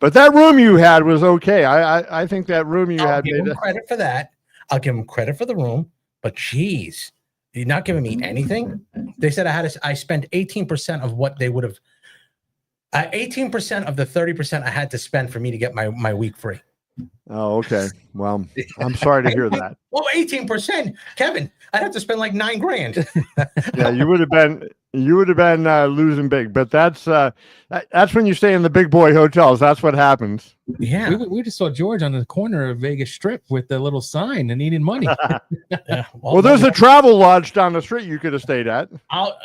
But that room you had was okay. I think that room you had. I'll give him credit for that. I'll give him credit for the room. But geez, you're not giving me anything. They said I spent 18% of what they would have. 18% of the 30% I had to spend for me to get my week free. Oh, okay. Well, I'm sorry to hear that. Well, 18%, Kevin. I'd have to spend like $9,000. Yeah, you would have been losing big. But that's when you stay in the big boy hotels. That's what happens. Yeah, we just saw George on the corner of Vegas Strip with the little sign and needing money. Yeah. Well, there's a travel lodge down the street you could have stayed at.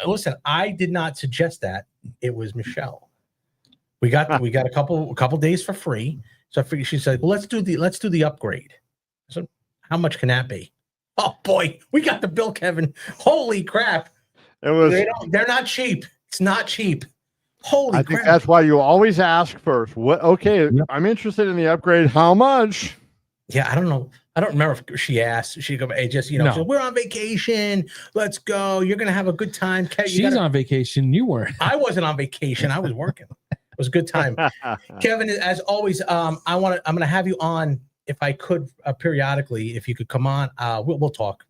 Listen, I did not suggest that. It was Michelle. We got a couple days for free. So I figured, she said, "Well, let's do the upgrade." So how much can that be? Oh boy, we got the bill, Kevin. Holy crap! It was. They're not cheap. It's not cheap. Holy crap! I think that's why you always ask first. What? Okay, yep. I'm interested in the upgrade. How much? Yeah, I don't know. I don't remember if she asked. She go, "Hey, just no. So we're on vacation. Let's go. You're gonna have a good time." She's on vacation. You weren't. I wasn't on vacation. I was working. It was a good time. Kevin, as always, I'm going to have you on if I could periodically, if you could come on, we'll talk,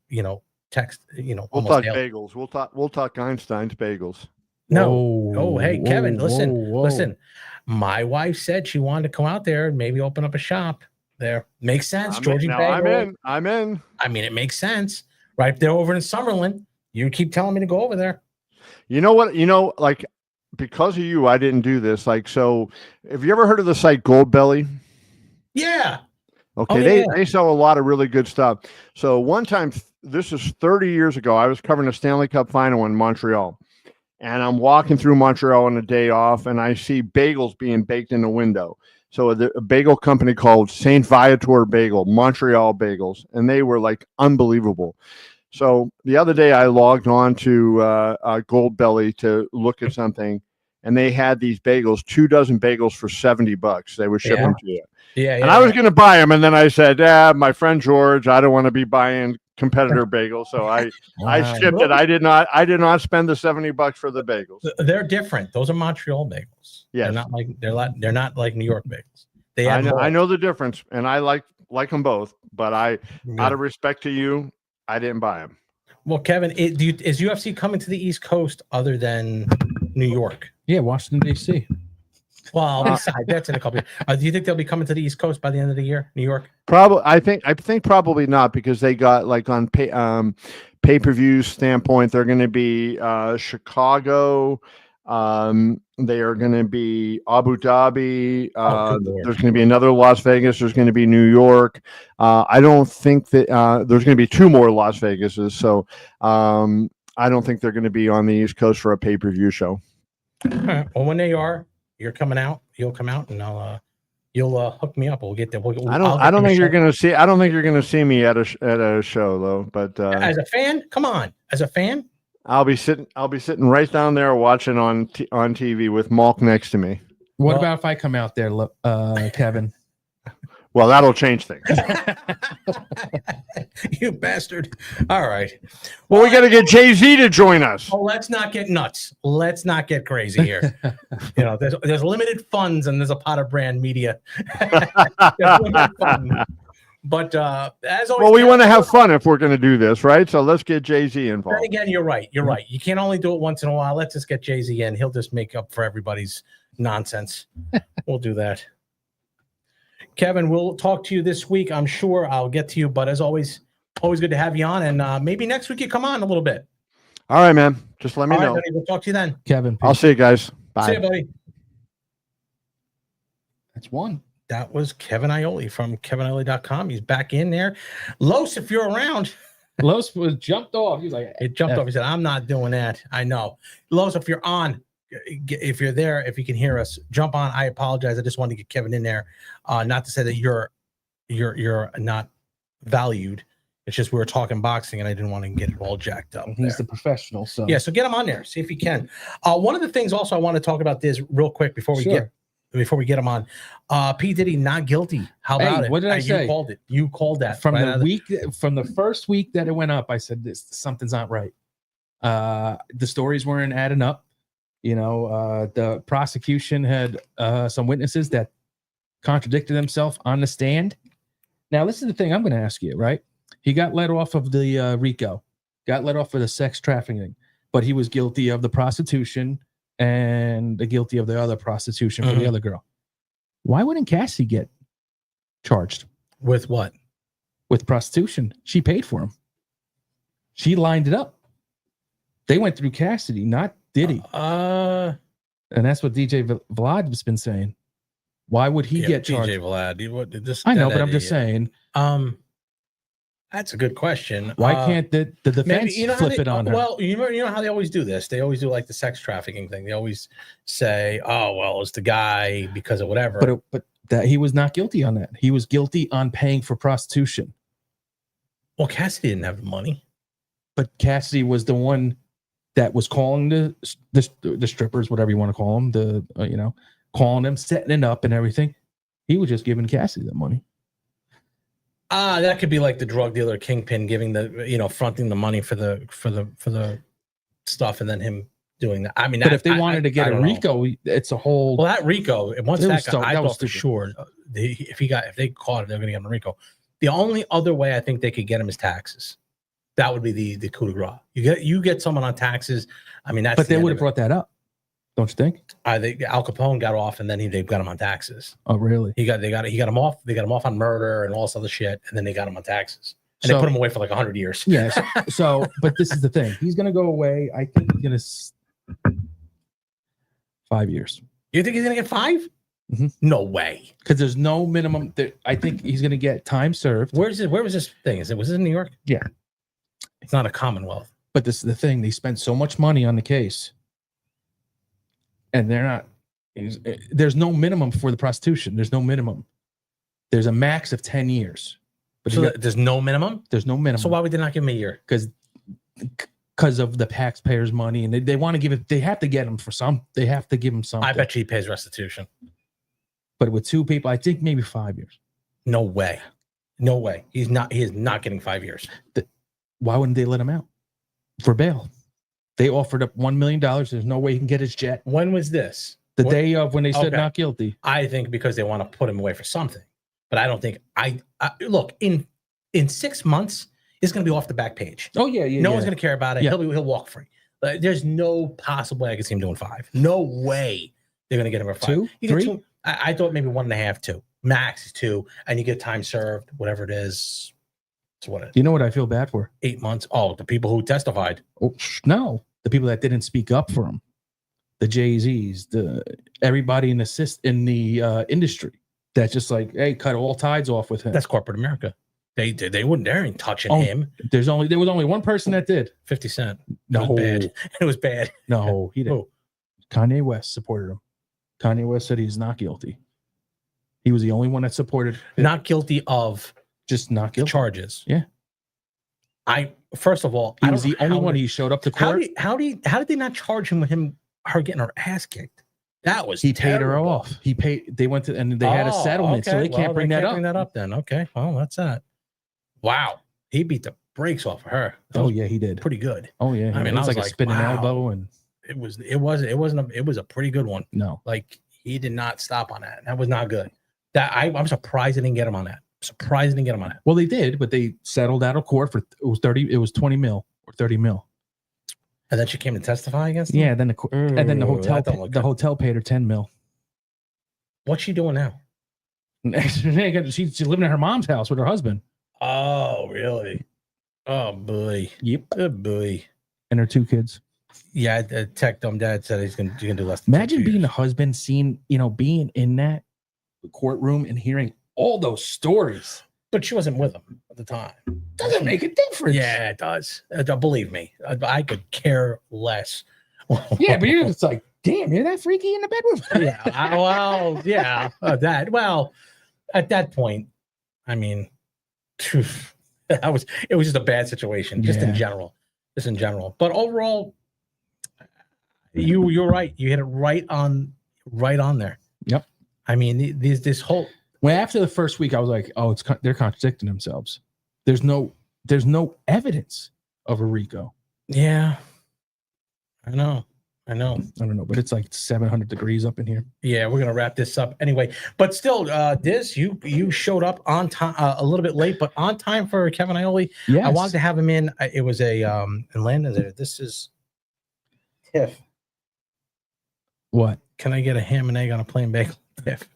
text, we'll talk daily. Bagels. We'll talk Einstein's bagels. No. Hey, Kevin, listen, my wife said she wanted to come out there and maybe open up a shop there. Makes sense. Georgie Bagel. I'm in. I mean, it makes sense. Right there over in Summerlin. You keep telling me to go over there. You know what? Like, because of you, I didn't do this. Like, so have you ever heard of the site Goldbelly? Yeah. Okay. They sell a lot of really good stuff. So one time, this is 30 years ago, I was covering a Stanley Cup final in Montreal, and I'm walking through Montreal on a day off, and I see bagels being baked in the window. So a bagel company called Saint Viator Bagel, Montreal Bagels, and they were like unbelievable. So the other day I logged on to Goldbelly to look at something, and they had these bagels, 2 dozen bagels for $70. They were shipping to you. Yeah. And I was going to buy them, and then I said, my friend George, I don't want to be buying competitor bagels, so I skipped it. I did not spend the $70 for the bagels. They're different. Those are Montreal bagels. Yeah, they're not like New York bagels. I know the difference, and I like them both. But out of respect to you, I didn't buy them. Well, Kevin, is UFC coming to the East Coast other than New York? Yeah, Washington, D.C. Well, that's in a couple years. Do you think they'll be coming to the East Coast by the end of the year, New York? Probably. I think probably not, because they got like on pay-per-view standpoint, they're going to be Chicago. They are going to be Abu Dhabi. There's going to be another Las Vegas. There's going to be New York. I don't think that there's going to be 2 more Las Vegases. So I don't think they're going to be on the East Coast for a pay-per-view show. All right. Well, when they are, you're coming out. You'll come out, and you'll hook me up. We'll get there. I don't think you're going to see me at a show though. But as a fan, come on. As a fan. I'll be sitting right down there watching on TV with Malk next to me. What about if I come out there, Kevin? Well, that'll change things. You bastard. All right. Well, we got to get Jay-Z to join us. Oh, let's not get nuts. Let's not get crazy here. There's limited funds and there's a pot of brand media. There's limited funds. But as always, well, we want to have fun if we're going to do this, right? So let's get Jay-Z involved. Then again, you're right. You're right. You can't only do it once in a while. Let's just get Jay-Z in. He'll just make up for everybody's nonsense. We'll do that. Kevin, we'll talk to you this week. I'm sure I'll get to you. But as always good to have you on. And maybe next week you come on a little bit. All right, man. Just let me know. Buddy, we'll talk to you then. Kevin, I'll see you guys. Bye. See you, buddy. That's one. That was Kevin Ioli from KevinIoli.com. He's back in there. Los, if you're around. Los was jumped off. He was like, It jumped off. He said, I'm not doing that. I know. Los, if you're on, if you're there, if you can hear us, jump on. I apologize. I just wanted to get Kevin in there. Not to say that you're not valued. It's just we were talking boxing and I didn't want to get it all jacked up. He's the professional. So yeah, so get him on there. See if he can. One of the things also I want to talk about this real quick before we get him on. P. Diddy not guilty. How about it? What did I say? You called it. You called that from the first week that it went up. I said something's not right. The stories weren't adding up. The prosecution had some witnesses that contradicted themselves on the stand. Now, this is the thing I'm going to ask you, right? He got let off of the RICO, got let off for the sex trafficking, but he was guilty of the prostitution and guilty of the other prostitution for the other girl. Why wouldn't Cassie get charged? With what? With prostitution. She paid for him. She lined it up. They went through Cassidy, not Diddy. And that's what DJ Vlad has been saying. Why would he get charged? DJ Vlad. I know, but I'm just saying. That's a good question. Why can't the defense flip it on her? Well, you know how they always do this. They always do like the sex trafficking thing. They always say, "Oh, well, it's the guy because of whatever." But that he was not guilty on that. He was guilty on paying for prostitution. Well, Cassidy didn't have the money. But Cassidy was the one that was calling the strippers, whatever you want to call them, calling them, setting it up, and everything. He was just giving Cassidy the money. That could be like the drug dealer kingpin giving fronting the money for the stuff, and then him doing that. I mean, but if they wanted to get a RICO, it's a whole. Well, that RICO, once that guy, I thought for stupid. sure if they caught him, they're going to get him a RICO. The only other way I think they could get him is taxes. That would be the coup de grace. You get someone on taxes. I mean, that's. But they would have brought that up, don't you think? Al Capone got off, and then they got him on taxes. Oh, really? He got him off. They got him off on murder and all this other shit, and then they got him on taxes. And they put him away for like 100 years. Yeah. But this is the thing. He's going to go away. I think he's going to 5 years. You think he's going to get 5? Mm-hmm. No way. Because there's no minimum. I think he's going to get time served. Where was this thing? Was this in New York? Yeah. It's not a Commonwealth. But this is the thing. They spent so much money on the case. And they're not. There's no minimum for the prostitution. There's no minimum. There's a max of 10 years. But so there's no minimum? There's no minimum. So why would they not give him a year? Because of the taxpayers' money, and they want to give it. They have to get him for some. They have to give him something. I bet you he pays restitution. But with 2 people, I think maybe 5 years. No way. No way. He is not getting 5 years. Why wouldn't they let him out for bail? They offered up $1 million. There's no way he can get his jet. When was this? The day of when they said not guilty. I think because they want to put him away for something. But I don't think look, in 6 months, it's going to be off the back page. Oh, yeah. No one's going to care about it. Yeah. He'll walk free. There's no possible way I could see him doing 5. No way they're going to get him for 5. 2, 3? I thought maybe 1.5, 2. Max is 2, and you get time served, whatever it is. So what? You know what I feel bad for? 8 months. Oh, the people who testified. Oh, no. The people that didn't speak up for him. The Jay-Z's, everybody in the industry that's just like, hey, cut all tides off with him. That's corporate America. They ain't touching him. There was only one person that did. 50 Cent. No, it was bad. It was bad. No, he didn't. Kanye West supported him. Kanye West said he's not guilty. He was the only one that supported. Not guilty of just not guilty charges. Yeah. First of all, he was the only one. He showed up to court. How did they not charge him with her getting her ass kicked? That was He paid her terrible. off. He paid. They went to and they had a settlement, so they can't bring that up. Bring that up then. Okay, well that's that. Wow, he beat the brakes off of her. That Oh was yeah, he did. pretty good. Oh yeah, I mean, it was I was like a spinning wow. elbow, and It was a pretty good one. no, He did not stop on that. That was not good. I'm surprised they didn't get him on that. Well, they did, but they settled out of court for it was 20 mil or 30 mil. And then she came to testify against him? Yeah, then the hotel paid her 10 mil. What's she doing now? She's living in her mom's house with her husband. Oh, really? Oh boy. Yep. Good boy. And her 2 kids. Yeah, tech dumb dad said he's gonna do less. Imagine being the husband, being in that courtroom and hearing all those stories. But she wasn't with him at the time. Doesn't make a difference. Yeah, it does. Believe me, I could care less. Yeah, but you're just like, damn, you're that freaky in the bedroom. At that point, I mean, it was just a bad situation, just in general. But overall, you're right. You hit it right on there. Yep. I mean, this whole. Well, after the first week, I was like, oh, they're contradicting themselves. There's no evidence of a RICO. Yeah, I know. I don't know, but it's like 700 degrees up in here. Yeah, we're gonna wrap this up anyway. But still, Diz, you showed up on time, a little bit late, but on time for Kevin Aioli. Yeah, I wanted to have him in. It was in Landon there. This is Tiff. What? Can I get a ham and egg on a plain bagel? Tiff.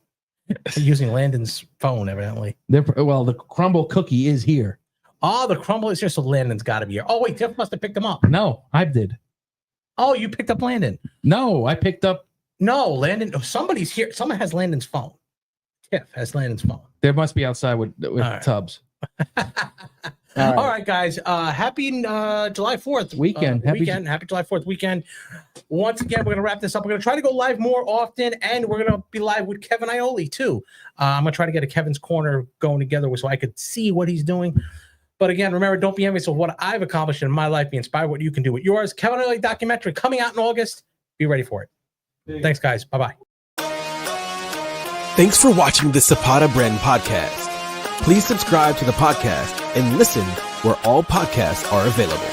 Using Landon's phone, evidently. The crumble cookie is here. Oh, the crumble is here, so Landon's got to be here. Oh wait, Tiff must have picked him up. No, I did. Oh, you picked up Landon. No, I picked up. No, Landon. Somebody's here. Someone has Landon's phone. Tiff has Landon's phone. There must be outside with Tubbs. All right, guys. Happy July 4th weekend. Happy July 4th weekend. Once again, we're going to wrap this up. We're going to try to go live more often, and we're going to be live with Kevin Aioli, too. I'm going to try to get a Kevin's Corner going together so I could see what he's doing. But again, remember, don't be envious of what I've accomplished in my life. Be inspired what you can do with yours. Kevin Aioli documentary coming out in August. Be ready for it. Thanks, guys. Bye-bye. Thanks for watching the Zapata Brand podcast. Please subscribe to the podcast and listen where all podcasts are available.